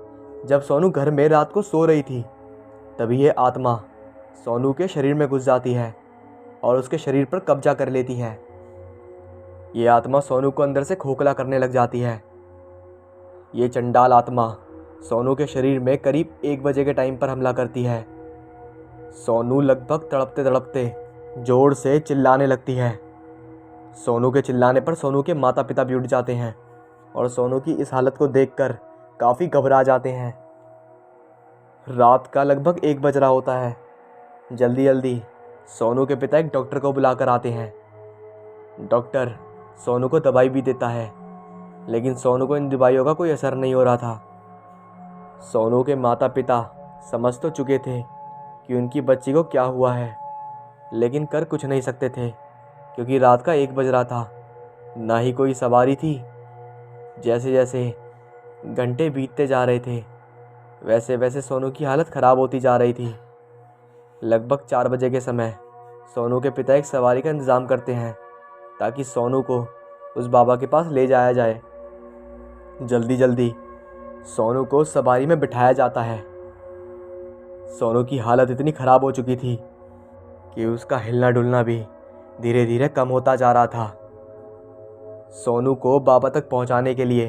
जब सोनू घर में रात को सो रही थी तभी ये आत्मा सोनू के शरीर में घुस जाती है और उसके शरीर पर कब्जा कर लेती है। ये आत्मा सोनू को अंदर से खोखला करने लग जाती है। ये चंडाल आत्मा सोनू के शरीर में करीब 1 बजे के टाइम पर हमला करती है। सोनू लगभग तड़पते तड़पते जोर से चिल्लाने लगती है। सोनू के चिल्लाने पर सोनू के माता पिता भी उठ जाते हैं और सोनू की इस हालत को देखकर काफ़ी घबरा जाते हैं। रात का लगभग 1 बज रहा होता है। जल्दी जल्दी सोनू के पिता एक डॉक्टर को बुलाकर आते हैं। डॉक्टर सोनू को दवाई भी देता है लेकिन सोनू को इन दवाइयों का कोई असर नहीं हो रहा था। सोनू के माता पिता समझ तो चुके थे कि उनकी बच्ची को क्या हुआ है लेकिन कर कुछ नहीं सकते थे क्योंकि रात का 1 बज रहा था, ना ही कोई सवारी थी। जैसे जैसे घंटे बीतते जा रहे थे वैसे वैसे सोनू की हालत ख़राब होती जा रही थी। लगभग 4 बजे के समय सोनू के पिता एक सवारी का इंतज़ाम करते हैं ताकि सोनू को उस बाबा के पास ले जाया जाए। जल्दी जल्दी सोनू को सवारी में बिठाया जाता है। सोनू की हालत इतनी ख़राब हो चुकी थी कि उसका हिलना डुलना भी धीरे धीरे कम होता जा रहा था। सोनू को बाबा तक पहुंचाने के लिए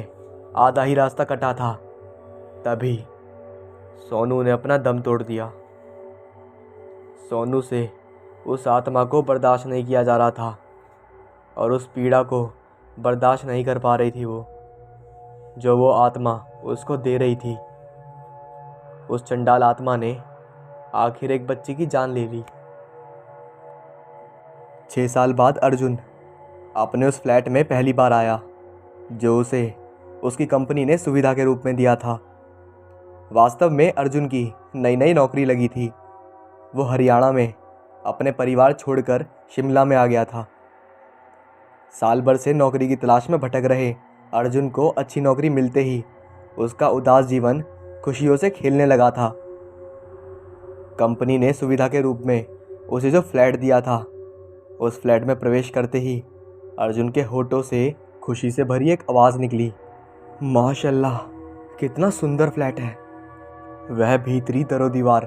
आधा ही रास्ता कटा था तभी सोनू ने अपना दम तोड़ दिया। सोनू से उस आत्मा को बर्दाश्त नहीं किया जा रहा था और उस पीड़ा को बर्दाश्त नहीं कर पा रही थी जो वो आत्मा उसको दे रही थी। उस चंडाल आत्मा ने आखिर एक बच्ची की जान ले ली। 6 साल बाद अर्जुन अपने उस फ्लैट में पहली बार आया जो उसे उसकी कंपनी ने सुविधा के रूप में दिया था। वास्तव में अर्जुन की नई नई नौकरी लगी थी। वो हरियाणा में अपने परिवार छोड़कर शिमला में आ गया था। साल भर से नौकरी की तलाश में भटक रहे अर्जुन को अच्छी नौकरी मिलते ही उसका उदास जीवन खुशियों से खेलने लगा था। कंपनी ने सुविधा के रूप में उसे जो फ्लैट दिया था उस फ्लैट में प्रवेश करते ही अर्जुन के होठों से खुशी से भरी एक आवाज़ निकली, माशाल्लाह कितना सुंदर फ्लैट है। वह भीतरी दरो दीवार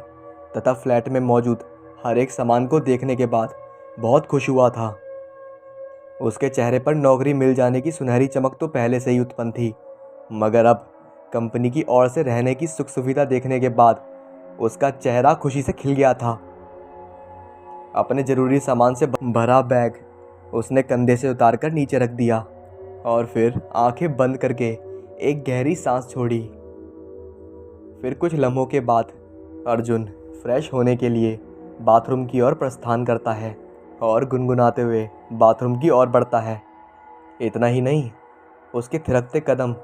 तथा फ्लैट में मौजूद हर एक सामान को देखने के बाद बहुत खुश हुआ था। उसके चेहरे पर नौकरी मिल जाने की सुनहरी चमक तो पहले से ही उत्पन्न थी, मगर अब कंपनी की ओर से रहने की सुख सुविधा देखने के बाद उसका चेहरा खुशी से खिल गया था। अपने ज़रूरी सामान से भरा बैग उसने कंधे से उतारकर नीचे रख दिया और फिर आंखें बंद करके एक गहरी सांस छोड़ी। फिर कुछ लम्हों के बाद अर्जुन फ्रेश होने के लिए बाथरूम की ओर प्रस्थान करता है और गुनगुनाते हुए बाथरूम की ओर बढ़ता है। इतना ही नहीं, उसके थिरकते कदम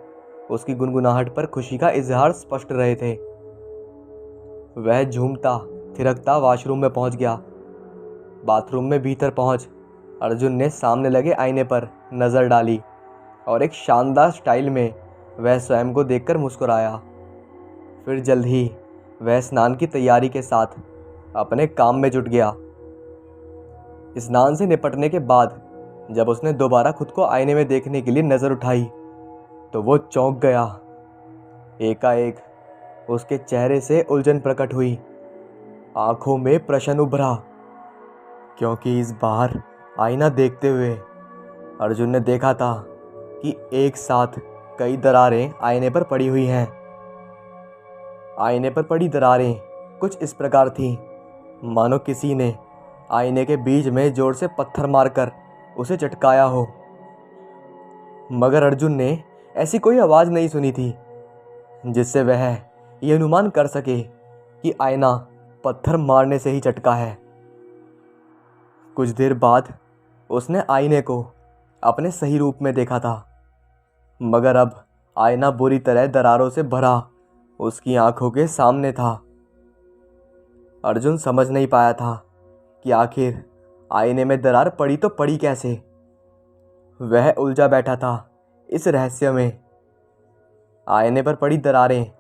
उसकी गुनगुनाहट पर खुशी का इजहार स्पष्ट रहे थे। वह झूमता थिरकता वॉशरूम में पहुंच गया। बाथरूम में भीतर पहुंच अर्जुन ने सामने लगे आईने पर नज़र डाली और एक शानदार स्टाइल में वह स्वयं को देखकर मुस्कुराया। फिर जल्द ही वह स्नान की तैयारी के साथ अपने काम में जुट गया। स्नान से निपटने के बाद जब उसने दोबारा खुद को आईने में देखने के लिए नज़र उठाई तो वो चौंक गया। एकाएक उसके चेहरे से उलझन प्रकट हुई, आंखों में प्रश्न उभरा, क्योंकि इस बार आईना देखते हुए अर्जुन ने देखा था कि एक साथ कई दरारें आईने पर पड़ी हुई हैं। आईने पर पड़ी दरारें कुछ इस प्रकार थीं, मानो किसी ने आईने के बीच में जोर से पत्थर मारकर उसे चटकाया हो। मगर अर्जुन ने ऐसी कोई आवाज़ नहीं सुनी थी जिससे वह ये अनुमान कर सके कि आईना पत्थर मारने से ही चटका है। कुछ देर बाद उसने आईने को अपने सही रूप में देखा था, मगर अब आईना बुरी तरह दरारों से भरा उसकी आंखों के सामने था। अर्जुन समझ नहीं पाया था कि आखिर आईने में दरार पड़ी तो पड़ी कैसे। वह उलझा बैठा था इस रहस्य में। आईने पर पड़ी दरारें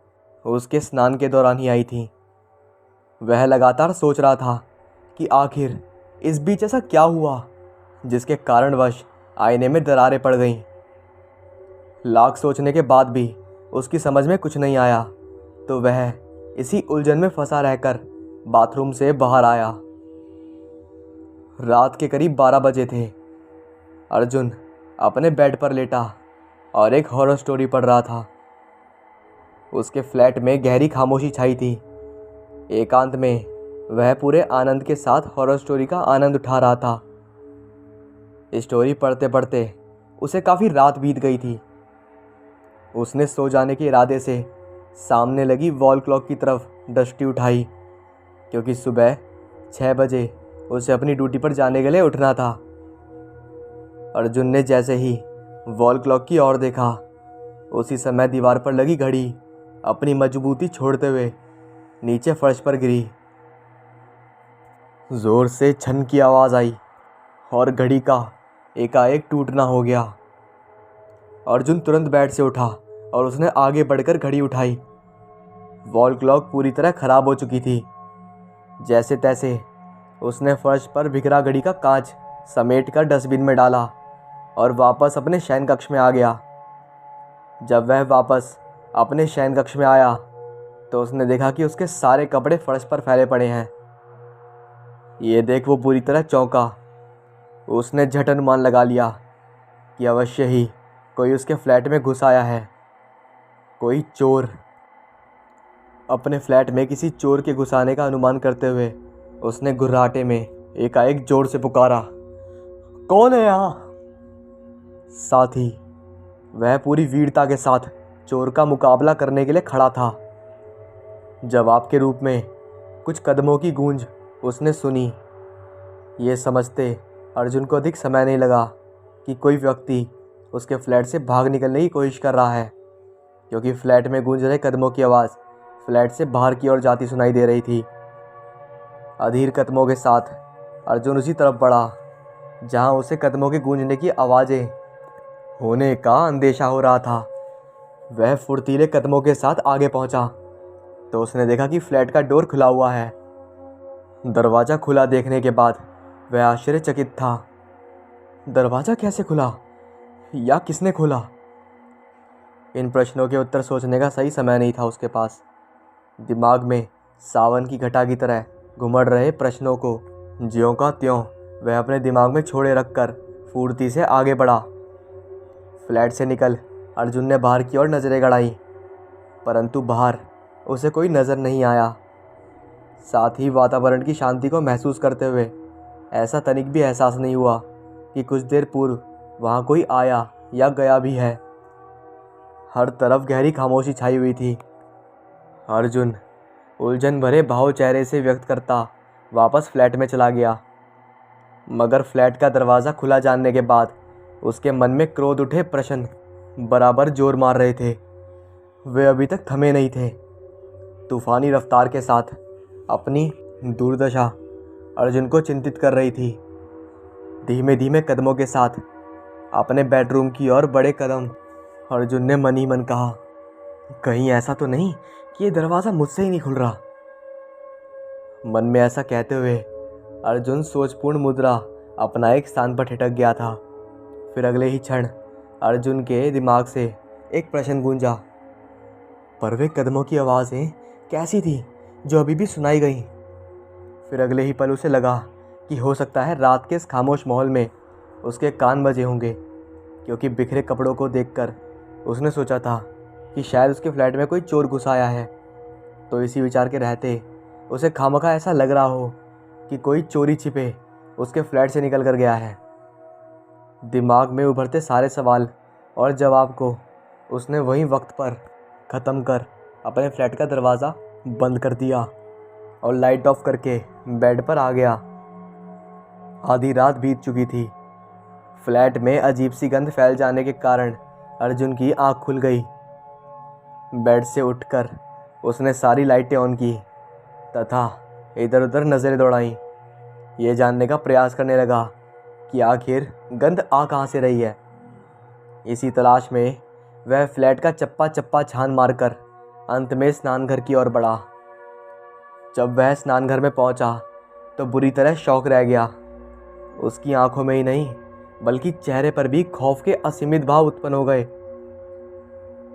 उसके स्नान के दौरान ही आई थीं। वह लगातार सोच रहा था कि आखिर इस बीच ऐसा क्या हुआ जिसके कारणवश आईने में दरारें पड़ गईं। लाख सोचने के बाद भी उसकी समझ में कुछ नहीं आया तो वह इसी उलझन में फंसा रहकर बाथरूम से बाहर आया। रात के करीब 12 बजे थे। अर्जुन अपने बेड पर लेटा और एक हॉरर स्टोरी पढ़ रहा था। उसके फ्लैट में गहरी खामोशी छाई थी। एकांत में वह पूरे आनंद के साथ हॉरर स्टोरी का आनंद उठा रहा था। स्टोरी पढ़ते पढ़ते उसे काफ़ी रात बीत गई थी। उसने सो जाने के इरादे से सामने लगी वॉल क्लॉक की तरफ दृष्टि उठाई, क्योंकि सुबह 6 बजे उसे अपनी ड्यूटी पर जाने के लिए उठना था। अर्जुन ने जैसे ही वॉल क्लॉक की ओर देखा, उसी समय दीवार पर लगी घड़ी अपनी मजबूती छोड़ते हुए नीचे फर्श पर गिरी। जोर से छन की आवाज़ आई और घड़ी का एकाएक टूटना हो गया। अर्जुन तुरंत बेड से उठा और उसने आगे बढ़कर घड़ी उठाई। वॉल क्लॉक पूरी तरह खराब हो चुकी थी। जैसे तैसे उसने फर्श पर बिखरा घड़ी का कांच समेट कर डस्टबिन में डाला और वापस अपने शयन कक्ष में आ गया। जब वह वापस अपने शयन कक्ष में आया तो उसने देखा कि उसके सारे कपड़े फर्श पर फैले पड़े हैं। ये देख वो पूरी तरह चौंका। उसने झट अनुमान लगा लिया कि अवश्य ही कोई उसके फ्लैट में घुस आया है, कोई चोर। अपने फ्लैट में किसी चोर के घुस आने का अनुमान करते हुए उसने घुर्राटे में एकाएक जोर से पुकारा, कौन है यहाँ? साथ ही वह पूरी वीरता के साथ चोर का मुकाबला करने के लिए खड़ा था। जवाब के रूप में कुछ कदमों की गूंज उसने सुनी। ये समझते अर्जुन को अधिक समय नहीं लगा कि कोई व्यक्ति उसके फ्लैट से भाग निकलने की कोशिश कर रहा है, क्योंकि फ्लैट में गूंज रहे कदमों की आवाज़ फ्लैट से बाहर की ओर जाती सुनाई दे रही थी। अधीर कदमों के साथ अर्जुन उसी तरफ बढ़ा जहां उसे कदमों के गूंजने की आवाज़ें होने का अंदेशा हो रहा था। वह फुर्तीले कदमों के साथ आगे पहुंचा तो उसने देखा कि फ्लैट का डोर खुला हुआ है। दरवाज़ा खुला देखने के बाद वह आश्चर्यचकित था। दरवाज़ा कैसे खुला या किसने खोला? इन प्रश्नों के उत्तर सोचने का सही समय नहीं था उसके पास। दिमाग में सावन की घटा की तरह घुमड़ रहे प्रश्नों को ज्यों का त्यों वह अपने दिमाग में छोड़े रखकर फुर्ती से आगे बढ़ा। फ्लैट से निकल अर्जुन ने बाहर की ओर नज़रें गड़ाई, परंतु बाहर उसे कोई नज़र नहीं आया। साथ ही वातावरण की शांति को महसूस करते हुए ऐसा तनिक भी एहसास नहीं हुआ कि कुछ देर पूर्व वहाँ कोई आया या गया भी है। हर तरफ गहरी खामोशी छाई हुई थी। अर्जुन उलझन भरे भाव चेहरे से व्यक्त करता वापस फ्लैट में चला गया, मगर फ्लैट का दरवाज़ा खुला जानने के बाद उसके मन में क्रोध उठे प्रश्न बराबर जोर मार रहे थे। वे अभी तक थमे नहीं थे। तूफानी रफ्तार के साथ अपनी दुर्दशा अर्जुन को चिंतित कर रही थी। धीमे धीमे कदमों के साथ अपने बेडरूम की ओर बड़े कदम अर्जुन ने मन ही मन कहा, कहीं ऐसा तो नहीं कि ये दरवाज़ा मुझसे ही नहीं खुल रहा। मन में ऐसा कहते हुए अर्जुन सोचपूर्ण मुद्रा अपना एक स्थान पर ठिठक गया था। फिर अगले ही क्षण अर्जुन के दिमाग से एक प्रश्न गूंजा, पर वे कदमों की आवाज़ें कैसी थी जो अभी भी सुनाई गई। फिर अगले ही पल उसे लगा कि हो सकता है रात के इस खामोश माहौल में उसके कान बजे होंगे, क्योंकि बिखरे कपड़ों को देखकर उसने सोचा था कि शायद उसके फ्लैट में कोई चोर घुस आया है। तो इसी विचार के रहते उसे खामखा ऐसा लग रहा हो कि कोई चोरी छिपे उसके फ्लैट से निकल कर गया है। दिमाग में उभरते सारे सवाल और जवाब को उसने वहीं वक्त पर ख़त्म कर अपने फ्लैट का दरवाज़ा बंद कर दिया और लाइट ऑफ करके बेड पर आ गया। आधी रात बीत चुकी थी। फ्लैट में अजीब सी गंध फैल जाने के कारण अर्जुन की आँख खुल गई। बेड से उठकर उसने सारी लाइटें ऑन की तथा इधर उधर नज़रें दौड़ाईं। ये जानने का प्रयास करने लगा कि आखिर गंध आ कहाँ से रही है। इसी तलाश में वह फ्लैट का चप्पा चप्पा छान मारकर अंत में स्नानघर की ओर बढ़ा। जब वह स्नानघर में पहुंचा तो बुरी तरह शॉक रह गया। उसकी आंखों में ही नहीं बल्कि चेहरे पर भी खौफ के असीमित भाव उत्पन्न हो गए।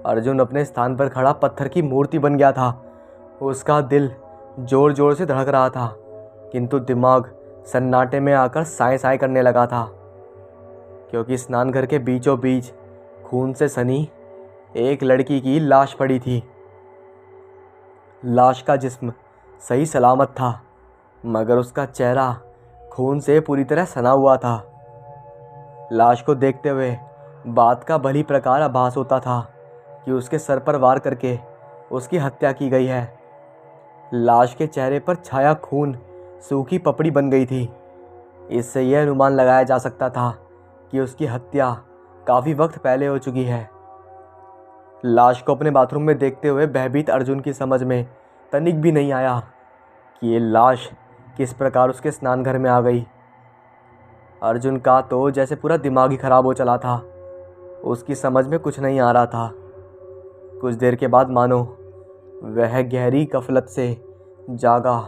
अर्जुन अपने स्थान पर खड़ा पत्थर की मूर्ति बन गया था। उसका दिल जोर जोर से धड़क रहा था, किंतु दिमाग सन्नाटे में आकर साए साए करने लगा था, क्योंकि स्नानघर के बीचों बीच खून से सनी एक लड़की की लाश पड़ी थी। लाश का जिस्म सही सलामत था, मगर उसका चेहरा खून से पूरी तरह सना हुआ था। लाश को देखते हुए बात का भली प्रकार आभास होता था कि उसके सर पर वार करके उसकी हत्या की गई है। लाश के चेहरे पर छाया खून सूखी पपड़ी बन गई थी। इससे यह अनुमान लगाया जा सकता था कि उसकी हत्या काफ़ी वक्त पहले हो चुकी है। लाश को अपने बाथरूम में देखते हुए भयभीत अर्जुन की समझ में तनिक भी नहीं आया कि ये लाश किस प्रकार उसके स्नानघर में आ गई। अर्जुन का तो जैसे पूरा दिमाग ही खराब हो चला था। उसकी समझ में कुछ नहीं आ रहा था। कुछ देर के बाद मानो वह गहरी गफलत से जागा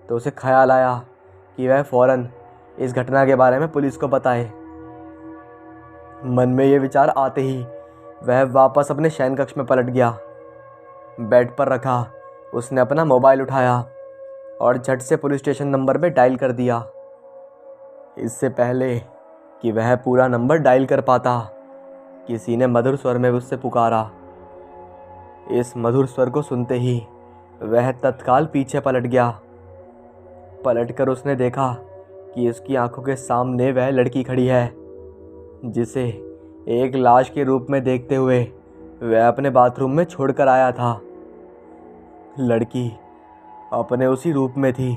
तो उसे ख्याल आया कि वह फौरन इस घटना के बारे में पुलिस को बताए। मन में ये विचार आते ही वह वापस अपने शयन कक्ष में पलट गया। बेड पर रखा उसने अपना मोबाइल उठाया और झट से पुलिस स्टेशन नंबर पे डायल कर दिया। इससे पहले कि वह पूरा नंबर डायल कर पाता, किसी ने मधुर स्वर में उससे पुकारा। इस मधुर स्वर को सुनते ही वह तत्काल पीछे पलट गया। पलटकर उसने देखा कि उसकी आंखों के सामने वह लड़की खड़ी है, जिसे एक लाश के रूप में देखते हुए वह अपने बाथरूम में छोड़कर आया था। लड़की अपने उसी रूप में थी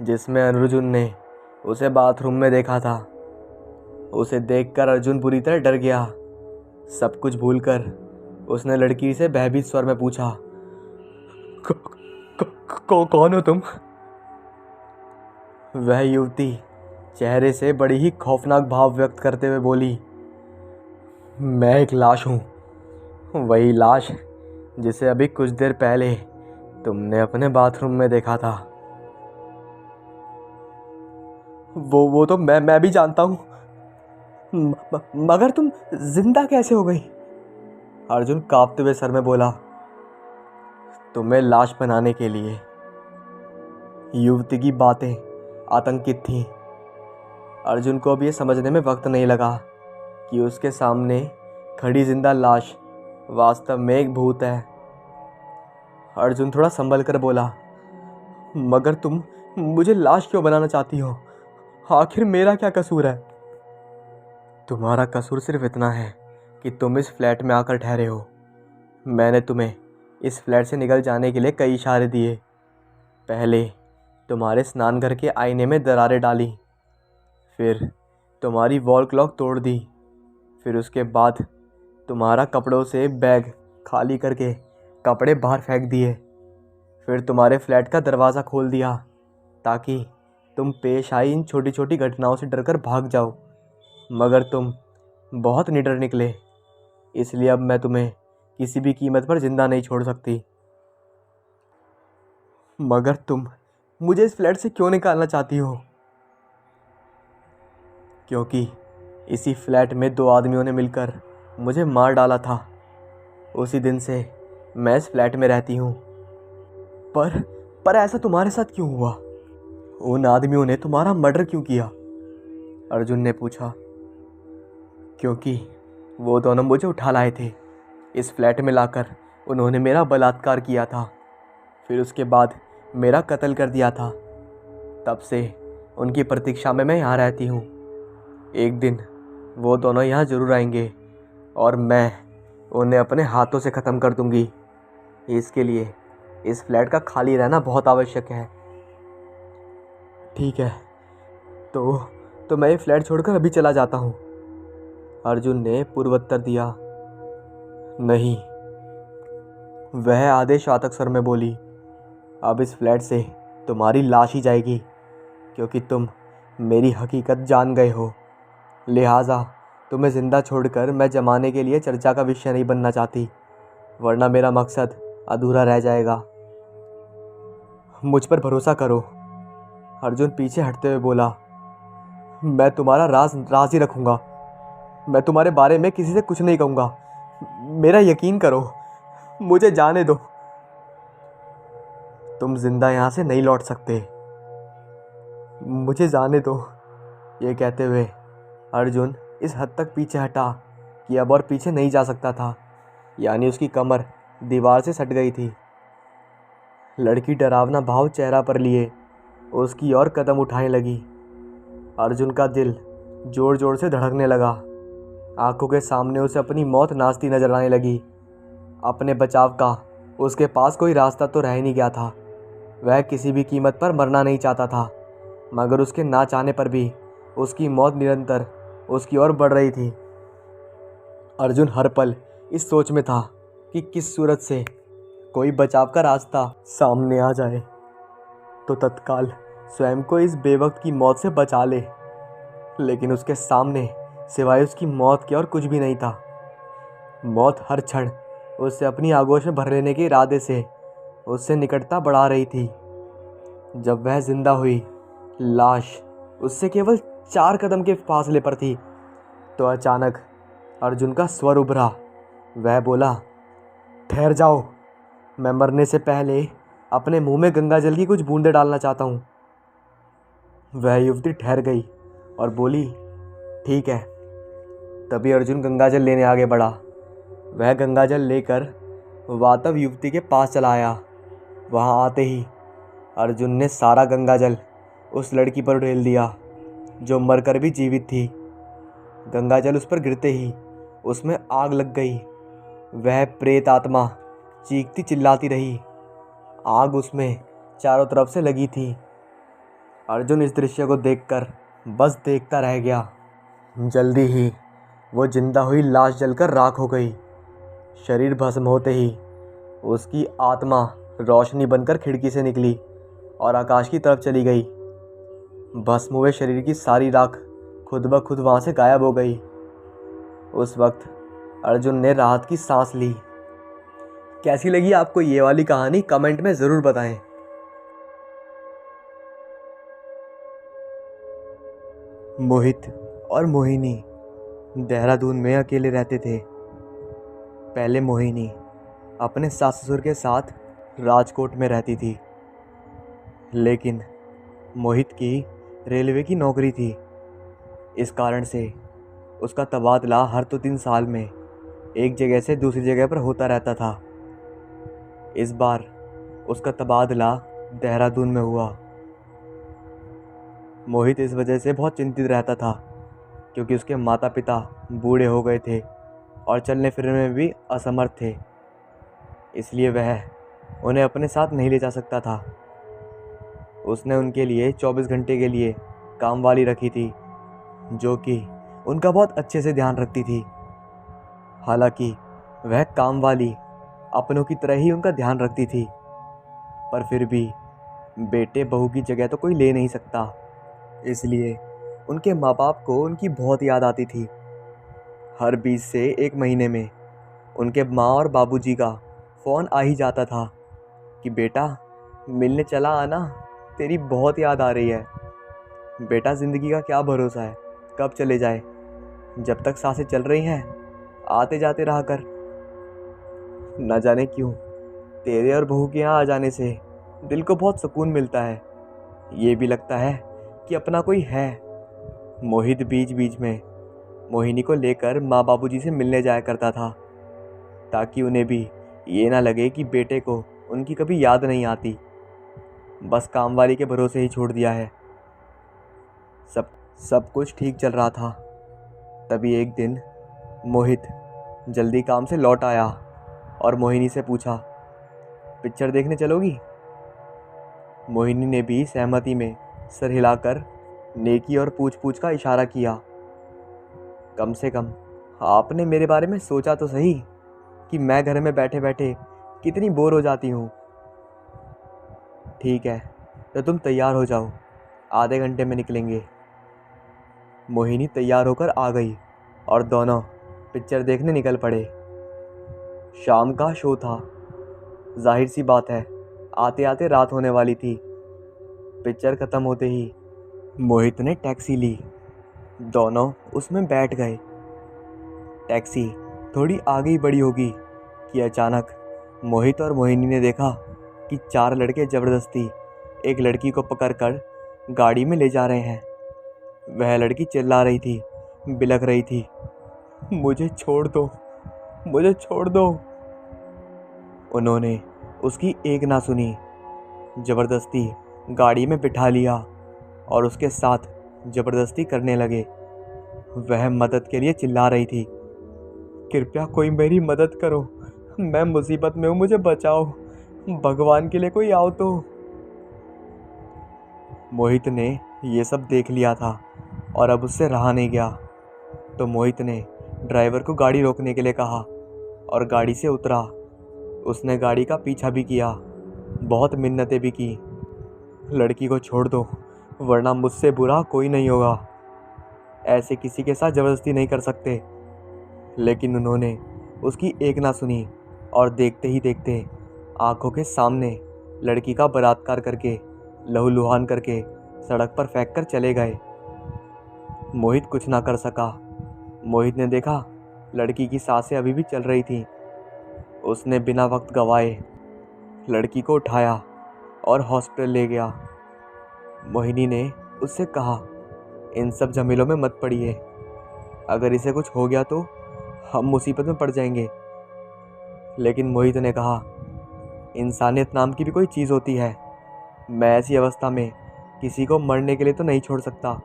जिसमें अर्जुन ने उसे बाथरूम में देखा था। उसे देखकर अर्जुन बुरी तरह डर गया। सब कुछ भूलकर उसने लड़की से भयभीत स्वर में पूछा, कौन हो तुम? वह युवती चेहरे से बड़ी ही खौफनाक भाव व्यक्त करते हुए बोली, मैं एक लाश हूँ, वही लाश जिसे अभी कुछ देर पहले तुमने अपने बाथरूम में देखा था। वो तो मैं भी जानता हूँ, मगर तुम जिंदा कैसे हो गई? अर्जुन कांपते हुए सर में बोला, तुम्हें लाश बनाने के लिए। युवती की बातें आतंकित थीं। अर्जुन को अब ये समझने में वक्त नहीं लगा कि उसके सामने खड़ी जिंदा लाश वास्तव में एक भूत है। अर्जुन थोड़ा संभल कर बोला, मगर तुम मुझे लाश क्यों बनाना चाहती हो? आखिर मेरा क्या कसूर है? तुम्हारा कसूर सिर्फ इतना है कि तुम इस फ्लैट में आकर ठहरे हो। मैंने तुम्हें इस फ्लैट से निकल जाने के लिए कई इशारे दिए। पहले तुम्हारे स्नानघर के आईने में दरारें डाली, फिर तुम्हारी वॉल क्लॉक तोड़ दी, फिर उसके बाद तुम्हारा कपड़ों से बैग खाली करके कपड़े बाहर फेंक दिए, फिर तुम्हारे फ्लैट का दरवाज़ा खोल दिया ताकि तुम पेश आई इन छोटी छोटी घटनाओं से डरकर भाग जाओ। मगर तुम बहुत निडर निकले। इसलिए अब मैं तुम्हें किसी भी कीमत पर ज़िंदा नहीं छोड़ सकती। मगर तुम मुझे इस फ्लैट से क्यों निकालना चाहती हो? क्योंकि इसी फ्लैट में 2 आदमियों ने मिलकर मुझे मार डाला था। उसी दिन से मैं इस फ्लैट में रहती हूँ। पर ऐसा तुम्हारे साथ क्यों हुआ? उन आदमियों ने तुम्हारा मर्डर क्यों किया? अर्जुन ने पूछा। क्योंकि वो दोनों मुझे उठा लाए थे। इस फ्लैट में लाकर उन्होंने मेरा बलात्कार किया था, फिर उसके बाद मेरा कत्ल कर दिया था। तब से उनकी प्रतीक्षा में मैं यहाँ रहती हूँ। एक दिन वो दोनों यहाँ ज़रूर आएंगे और मैं उन्हें अपने हाथों से ख़त्म कर दूँगी। इसके लिए इस फ्लैट का खाली रहना बहुत आवश्यक है। ठीक है, तो मैं ये फ्लैट छोड़कर अभी चला जाता हूँ। अर्जुन ने पूर्वोत्तर दिया। नहीं, वह आदेशात्मक स्वर में बोली। अब इस फ्लैट से तुम्हारी लाश ही जाएगी, क्योंकि तुम मेरी हकीकत जान गए हो। लिहाजा तुम्हें ज़िंदा छोड़कर मैं ज़माने के लिए चर्चा का विषय नहीं बनना चाहती, वरना मेरा मकसद अधूरा रह जाएगा। मुझ पर भरोसा करो। अर्जुन पीछे हटते हुए बोला। मैं तुम्हारा राज ही रखूँगा। मैं तुम्हारे बारे में किसी से कुछ नहीं कहूँगा। मेरा यकीन करो, मुझे जाने दो। तुम जिंदा यहाँ से नहीं लौट सकते। मुझे जाने दो। ये कहते हुए अर्जुन इस हद तक पीछे हटा कि अब और पीछे नहीं जा सकता था, यानी उसकी कमर दीवार से सट गई थी। लड़की डरावना भाव चेहरा पर लिए उसकी ओर कदम उठाने लगी। अर्जुन का दिल जोर जोर से धड़कने लगा। आंखों के सामने उसे अपनी मौत नाचती नजर आने लगी। अपने बचाव का उसके पास कोई रास्ता तो रह नहीं गया था। वह किसी भी कीमत पर मरना नहीं चाहता था, मगर उसके ना चाहने पर भी उसकी मौत निरंतर उसकी ओर बढ़ रही थी। अर्जुन हर पल इस सोच में था कि किस सूरत से कोई बचाव का रास्ता सामने आ जाए तो तत्काल स्वयं को इस बेवक्त की मौत से बचा ले। लेकिन उसके सामने सिवाय उसकी मौत के और कुछ भी नहीं था। मौत हर क्षण उसे अपनी आगोश में भर लेने के इरादे से उससे निकटता बढ़ा रही थी। जब वह जिंदा हुई, लाश उससे केवल 4 कदम के फासले पर थी, तो अचानक अर्जुन का स्वर उभरा। वह बोला, ठहर जाओ। मैं मरने से पहले अपने मुंह में गंगा जल की कुछ बूंदें डालना चाहता हूँ। वह युवती ठहर गई और बोली, ठीक है। तभी अर्जुन गंगाजल लेने आगे बढ़ा। वह गंगाजल लेकर वातव युवती के पास चला आया। वहाँ आते ही अर्जुन ने सारा गंगाजल उस लड़की पर उड़ेल दिया, जो मरकर भी जीवित थी। गंगाजल उस पर गिरते ही उसमें आग लग गई। वह प्रेत आत्मा चीखती चिल्लाती रही। आग उसमें चारों तरफ से लगी थी। अर्जुन इस दृश्य को देखकर बस देखता रह गया। जल्दी ही वो जिंदा हुई लाश जलकर राख हो गई। शरीर भस्म होते ही उसकी आत्मा रोशनी बनकर खिड़की से निकली और आकाश की तरफ चली गई। भस्म हुए शरीर की सारी राख खुद ब खुद वहाँ से गायब हो गई। उस वक्त अर्जुन ने राहत की सांस ली। कैसी लगी आपको ये वाली कहानी, कमेंट में ज़रूर बताएं। मोहित और मोहिनी देहरादून में अकेले रहते थे। पहले मोहिनी अपने सास ससुर के साथ राजकोट में रहती थी, लेकिन मोहित की रेलवे की नौकरी थी। इस कारण से उसका तबादला हर 3 साल में एक जगह से दूसरी जगह पर होता रहता था। इस बार उसका तबादला देहरादून में हुआ। मोहित इस वजह से बहुत चिंतित रहता था, क्योंकि उसके माता पिता बूढ़े हो गए थे और चलने फिरने में भी असमर्थ थे। इसलिए वह उन्हें अपने साथ नहीं ले जा सकता था। उसने उनके लिए 24 घंटे के लिए कामवाली रखी थी, जो कि उनका बहुत अच्छे से ध्यान रखती थी। हालांकि वह कामवाली अपनों की तरह ही उनका ध्यान रखती थी, पर फिर भी बेटे बहू की जगह तो कोई ले नहीं सकता। इसलिए उनके माँ बाप को उनकी बहुत याद आती थी। हर 20 से 1 महीने में उनके माँ और बाबूजी का फ़ोन आ ही जाता था कि बेटा मिलने चला आना, तेरी बहुत याद आ रही है। बेटा ज़िंदगी का क्या भरोसा है, कब चले जाए, जब तक सांसें चल रही हैं आते जाते रहा कर। न जाने क्यों तेरे और बहू के यहाँ आ जाने से दिल को बहुत सुकून मिलता है। ये भी लगता है कि अपना कोई है। मोहित बीच बीच में मोहिनी को लेकर माँ बाबूजी से मिलने जाया करता था, ताकि उन्हें भी ये ना लगे कि बेटे को उनकी कभी याद नहीं आती, बस काम वाली के भरोसे ही छोड़ दिया है। सब कुछ ठीक चल रहा था। तभी एक दिन मोहित जल्दी काम से लौट आया और मोहिनी से पूछा, पिक्चर देखने चलोगी? मोहिनी ने भी सहमति में सर हिलाकर नेकी और पूछ पूछ का इशारा किया। कम से कम आपने मेरे बारे में सोचा तो सही कि मैं घर में बैठे बैठे कितनी बोर हो जाती हूँ। ठीक है, तो तुम तैयार हो जाओ, आधे घंटे में निकलेंगे। मोहिनी तैयार होकर आ गई और दोनों पिक्चर देखने निकल पड़े। शाम का शो था। जाहिर सी बात है, आते आते रात होने वाली थी। पिक्चर ख़त्म होते ही मोहित ने टैक्सी ली। दोनों उसमें बैठ गए। टैक्सी थोड़ी आगे ही बढ़ी होगी कि अचानक मोहित और मोहिनी ने देखा कि 4 लड़के ज़बरदस्ती एक लड़की को पकड़कर गाड़ी में ले जा रहे हैं। वह लड़की चिल्ला रही थी, बिलख रही थी, मुझे छोड़ दो, मुझे छोड़ दो। उन्होंने उसकी एक ना सुनी, ज़बरदस्ती गाड़ी में बिठा लिया और उसके साथ ज़बरदस्ती करने लगे। वह मदद के लिए चिल्ला रही थी, कृपया कोई मेरी मदद करो, मैं मुसीबत में हूँ, मुझे बचाओ, भगवान के लिए कोई आओ तो। मोहित ने ये सब देख लिया था और अब उससे रहा नहीं गया, तो मोहित ने ड्राइवर को गाड़ी रोकने के लिए कहा और गाड़ी से उतरा। उसने गाड़ी का पीछा भी किया, बहुत मिन्नतें भी की, लड़की को छोड़ दो वरना मुझसे बुरा कोई नहीं होगा, ऐसे किसी के साथ ज़बरदस्ती नहीं कर सकते। लेकिन उन्होंने उसकी एक ना सुनी और देखते ही देखते आंखों के सामने लड़की का बलात्कार करके लहूलुहान करके सड़क पर फेंक कर चले गए। मोहित कुछ ना कर सका। मोहित ने देखा लड़की की सांसें अभी भी चल रही थीं। उसने बिना वक्त गंवाए लड़की को उठाया और हॉस्पिटल ले गया। मोहिनी ने उससे कहा, इन सब झमेलों में मत पड़िए, अगर इसे कुछ हो गया तो हम मुसीबत में पड़ जाएंगे। लेकिन मोहित ने कहा, इंसानियत नाम की भी कोई चीज़ होती है, मैं ऐसी अवस्था में किसी को मरने के लिए तो नहीं छोड़ सकता।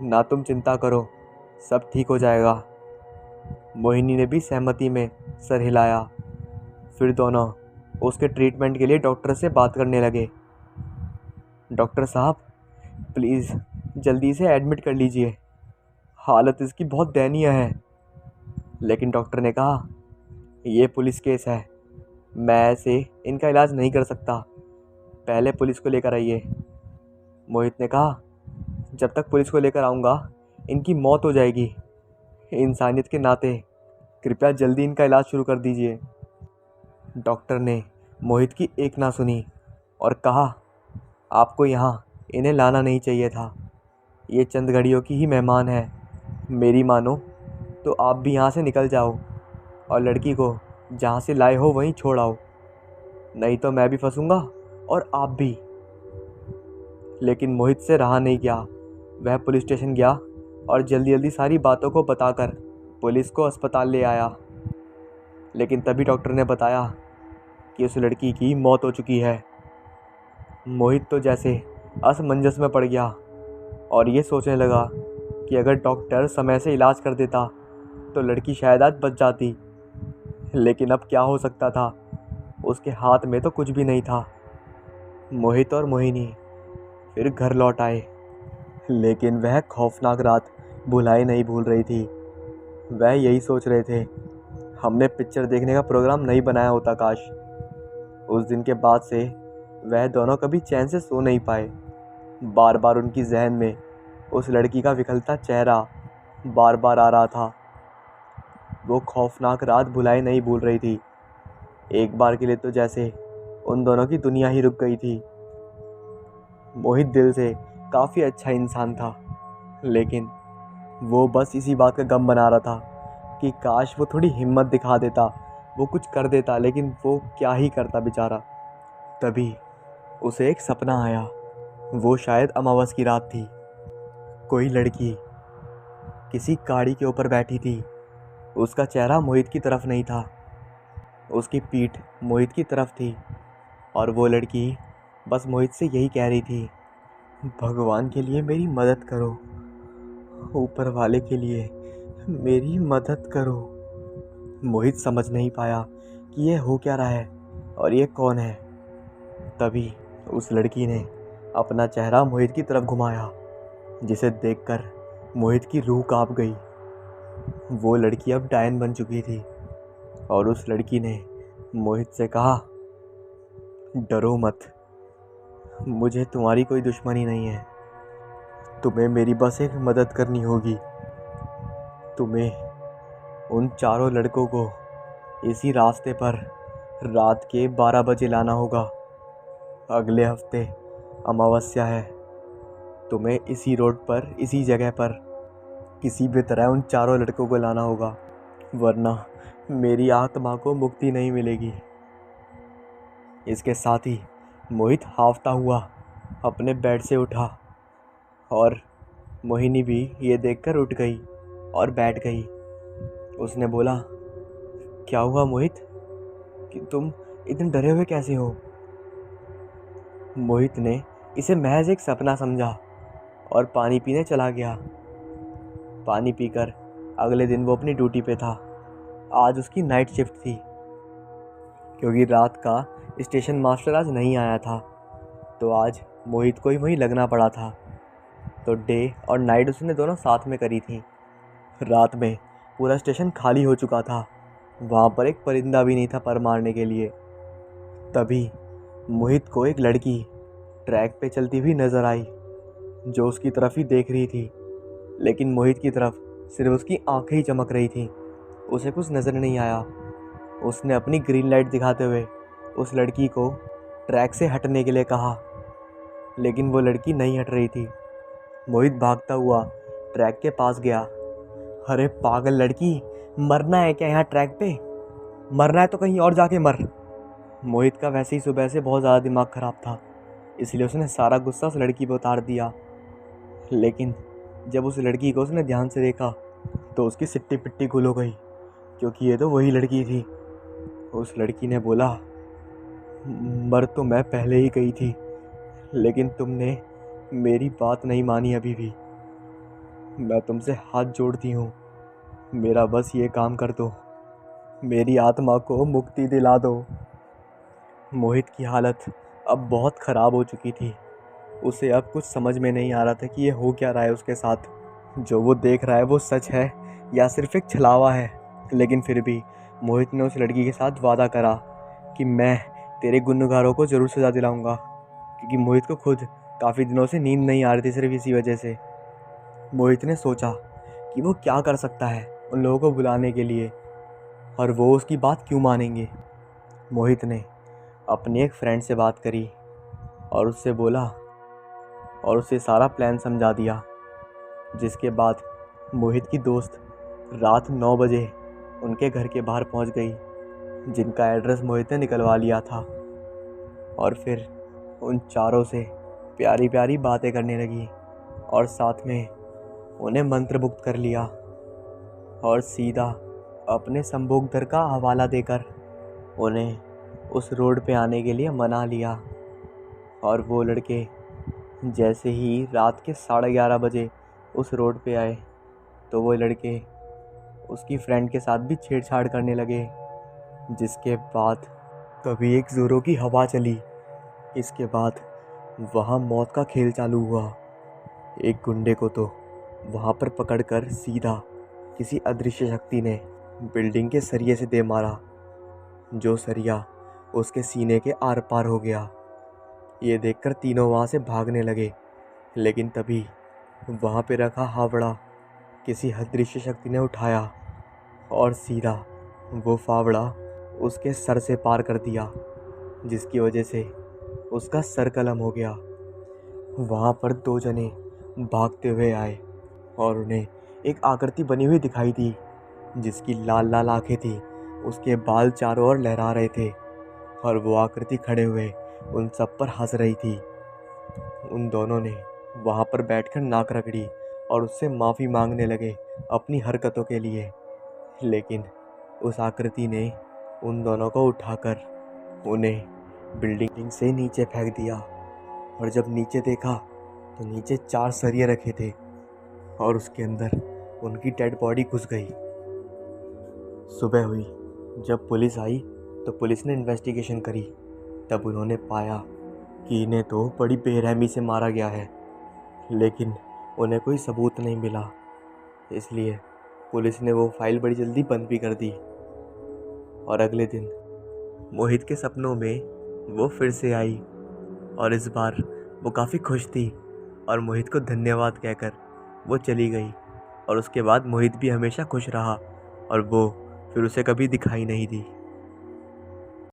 ना तुम चिंता करो, सब ठीक हो जाएगा। मोहिनी ने भी सहमति में सर हिलाया। फिर दोनों उसके ट्रीटमेंट के लिए डॉक्टर से बात करने लगे। डॉक्टर साहब, प्लीज़ जल्दी से एडमिट कर लीजिए, हालत इसकी बहुत दयनीय है। लेकिन डॉक्टर ने कहा, ये पुलिस केस है, मैं ऐसे इनका इलाज नहीं कर सकता, पहले पुलिस को लेकर आइए। मोहित ने कहा, जब तक पुलिस को लेकर आऊँगा इनकी मौत हो जाएगी, इंसानियत के नाते कृपया जल्दी इनका इलाज शुरू कर दीजिए। डॉक्टर ने मोहित की एक ना सुनी और कहा, आपको यहाँ इन्हें लाना नहीं चाहिए था, ये चंद घड़ियों की ही मेहमान है, मेरी मानो तो आप भी यहाँ से निकल जाओ और लड़की को जहाँ से लाए हो वहीं छोड़ आओ, नहीं तो मैं भी फंसूंगा और आप भी। लेकिन मोहित से रहा नहीं गया। वह पुलिस स्टेशन गया और जल्दी जल्दी सारी बातों को बताकर पुलिस को अस्पताल ले आया। लेकिन तभी डॉक्टर ने बताया कि उस लड़की की मौत हो चुकी है। मोहित तो जैसे असमंजस में पड़ गया और ये सोचने लगा कि अगर डॉक्टर समय से इलाज कर देता तो लड़की शायद आज बच जाती। लेकिन अब क्या हो सकता था, उसके हाथ में तो कुछ भी नहीं था। मोहित और मोहिनी फिर घर लौट आए, लेकिन वह खौफनाक रात भुलाई नहीं भूल रही थी। वह यही सोच रहे थे, हमने पिक्चर देखने का प्रोग्राम नहीं बनाया होता काश। उस दिन के बाद से वह दोनों कभी चैन से सो नहीं पाए। बार बार उनकी जहन में उस लड़की का विकलता चेहरा बार बार आ रहा था। वो खौफनाक रात भुलाए नहीं भूल रही थी। एक बार के लिए तो जैसे उन दोनों की दुनिया ही रुक गई थी। मोहित दिल से काफ़ी अच्छा इंसान था, लेकिन वो बस इसी बात का गम बना रहा था कि काश वो थोड़ी हिम्मत दिखा देता, वो कुछ कर देता, लेकिन वो क्या ही करता बेचारा। तभी उसे एक सपना आया। वो शायद अमावस की रात थी। कोई लड़की किसी गाड़ी के ऊपर बैठी थी। उसका चेहरा मोहित की तरफ नहीं था, उसकी पीठ मोहित की तरफ थी, और वो लड़की बस मोहित से यही कह रही थी, भगवान के लिए मेरी मदद करो, ऊपर वाले के लिए मेरी मदद करो। मोहित समझ नहीं पाया कि ये हो क्या रहा है और ये कौन है। तभी उस लड़की ने अपना चेहरा मोहित की तरफ घुमाया, जिसे देखकर मोहित की रूह कांप गई। वो लड़की अब डायन बन चुकी थी, और उस लड़की ने मोहित से कहा, डरो मत, मुझे तुम्हारी कोई दुश्मनी नहीं है। तुम्हें मेरी बस एक मदद करनी होगी। तुम्हें उन चारों लड़कों को इसी रास्ते पर रात के 12 बजे लाना होगा। अगले हफ्ते अमावस्या है। तुम्हें इसी रोड पर, इसी जगह पर किसी भी तरह उन चारों लड़कों को लाना होगा, वरना मेरी आत्मा को मुक्ति नहीं मिलेगी। इसके साथ ही मोहित हांफता हुआ अपने बेड से उठा, और मोहिनी भी ये देखकर उठ गई और बैठ गई। उसने बोला, क्या हुआ मोहित, कि तुम इतने डरे हुए कैसे हो? मोहित ने इसे महज एक सपना समझा और पानी पीने चला गया। पानी पीकर अगले दिन वो अपनी ड्यूटी पे था। आज उसकी नाइट शिफ्ट थी, क्योंकि रात का स्टेशन मास्टर आज नहीं आया था, तो आज मोहित को ही वहीं लगना पड़ा था। तो डे और नाइट उसने दोनों साथ में करी थी। रात में पूरा स्टेशन खाली हो चुका था, वहाँ पर एक परिंदा भी नहीं था पर मारने के लिए। तभी मोहित को एक लड़की ट्रैक पे चलती हुई नज़र आई, जो उसकी तरफ ही देख रही थी, लेकिन मोहित की तरफ सिर्फ उसकी आंखें ही चमक रही थी, उसे कुछ नज़र नहीं आया। उसने अपनी ग्रीन लाइट दिखाते हुए उस लड़की को ट्रैक से हटने के लिए कहा, लेकिन वो लड़की नहीं हट रही थी। मोहित भागता हुआ ट्रैक के पास गया। अरे पागल लड़की, मरना है क्या यहाँ ट्रैक पे? मरना है तो कहीं और जाके मर। मोहित का वैसे ही सुबह से बहुत ज़्यादा दिमाग ख़राब था, इसलिए उसने सारा गुस्सा उस लड़की पर उतार दिया। लेकिन जब उस लड़की को उसने ध्यान से देखा तो उसकी सिट्टी पिट्टी गुल हो गई, क्योंकि ये तो वही लड़की थी। उस लड़की ने बोला, मर तो मैं पहले ही गई थी, लेकिन तुमने मेरी बात नहीं मानी अभी भी। मैं तुमसे हाथ जोड़ती हूँ, मेरा बस ये काम कर दो, मेरी आत्मा को मुक्ति दिला दो। मोहित की हालत अब बहुत ख़राब हो चुकी थी। उसे अब कुछ समझ में नहीं आ रहा था कि ये हो क्या रहा है उसके साथ। जो वो देख रहा है वो सच है या सिर्फ एक छलावा है। लेकिन फिर भी मोहित ने उस लड़की के साथ वादा करा कि मैं तेरे गुनहगारों को ज़रूर सज़ा दिलाऊंगा, क्योंकि मोहित को खुद काफ़ी दिनों से नींद नहीं आ रही थी सिर्फ इसी वजह से। मोहित ने सोचा कि वो क्या कर सकता है उन लोगों को बुलाने के लिए, और वो उसकी बात क्यों मानेंगे। मोहित ने अपने एक फ्रेंड से बात करी और उससे बोला और उसे सारा प्लान समझा दिया, जिसके बाद मोहित की दोस्त रात 9 बजे उनके घर के बाहर पहुंच गई, जिनका एड्रेस मोहित ने निकलवा लिया था। और फिर उन चारों से प्यारी प्यारी बातें करने लगी और साथ में उन्हें मंत्रमुग्ध कर लिया, और सीधा अपने संभोगधर का हवाला देकर उन्हें उस रोड पे आने के लिए मना लिया। और वो लड़के जैसे ही रात के 11:30 बजे उस रोड पे आए, तो वो लड़के उसकी फ्रेंड के साथ भी छेड़छाड़ करने लगे, जिसके बाद तभी एक ज़ोरों की हवा चली। इसके बाद वहाँ मौत का खेल चालू हुआ। एक गुंडे को तो वहाँ पर पकड़कर सीधा किसी अदृश्य शक्ति ने बिल्डिंग के सरिये से दे मारा, जो सरिया उसके सीने के आर पार हो गया। ये देखकर तीनों वहाँ से भागने लगे, लेकिन तभी वहाँ पे रखा हावड़ा किसी अदृश्य शक्ति ने उठाया और सीधा वो फावड़ा उसके सर से पार कर दिया, जिसकी वजह से उसका सर कलम हो गया। वहाँ पर दो जने भागते हुए आए और उन्हें एक आकृति बनी हुई दिखाई दी, जिसकी लाल लाल आंखें थी। उसके बाल चारों ओर लहरा रहे थे और वो आकृति खड़े हुए उन सब पर हंस रही थी। उन दोनों ने वहाँ पर बैठकर नाक रगड़ी और उससे माफ़ी मांगने लगे अपनी हरकतों के लिए। लेकिन उस आकृति ने उन दोनों को उठाकर उन्हें बिल्डिंग से नीचे फेंक दिया। और जब नीचे देखा तो नीचे 4 सरिये रखे थे और उसके अंदर उनकी डेड बॉडी घुस गई। सुबह हुई, जब पुलिस आई तो पुलिस ने इन्वेस्टिगेशन करी। तब उन्होंने पाया कि इन्हें तो बड़ी बेरहमी से मारा गया है, लेकिन उन्हें कोई सबूत नहीं मिला। इसलिए पुलिस ने वो फाइल बड़ी जल्दी बंद भी कर दी। और अगले दिन मोहित के सपनों में वो फिर से आई और इस बार वो काफ़ी खुश थी और मोहित को धन्यवाद कहकर वो चली गई। और उसके बाद मोहित भी हमेशा खुश रहा और वो फिर उसे कभी दिखाई नहीं दी।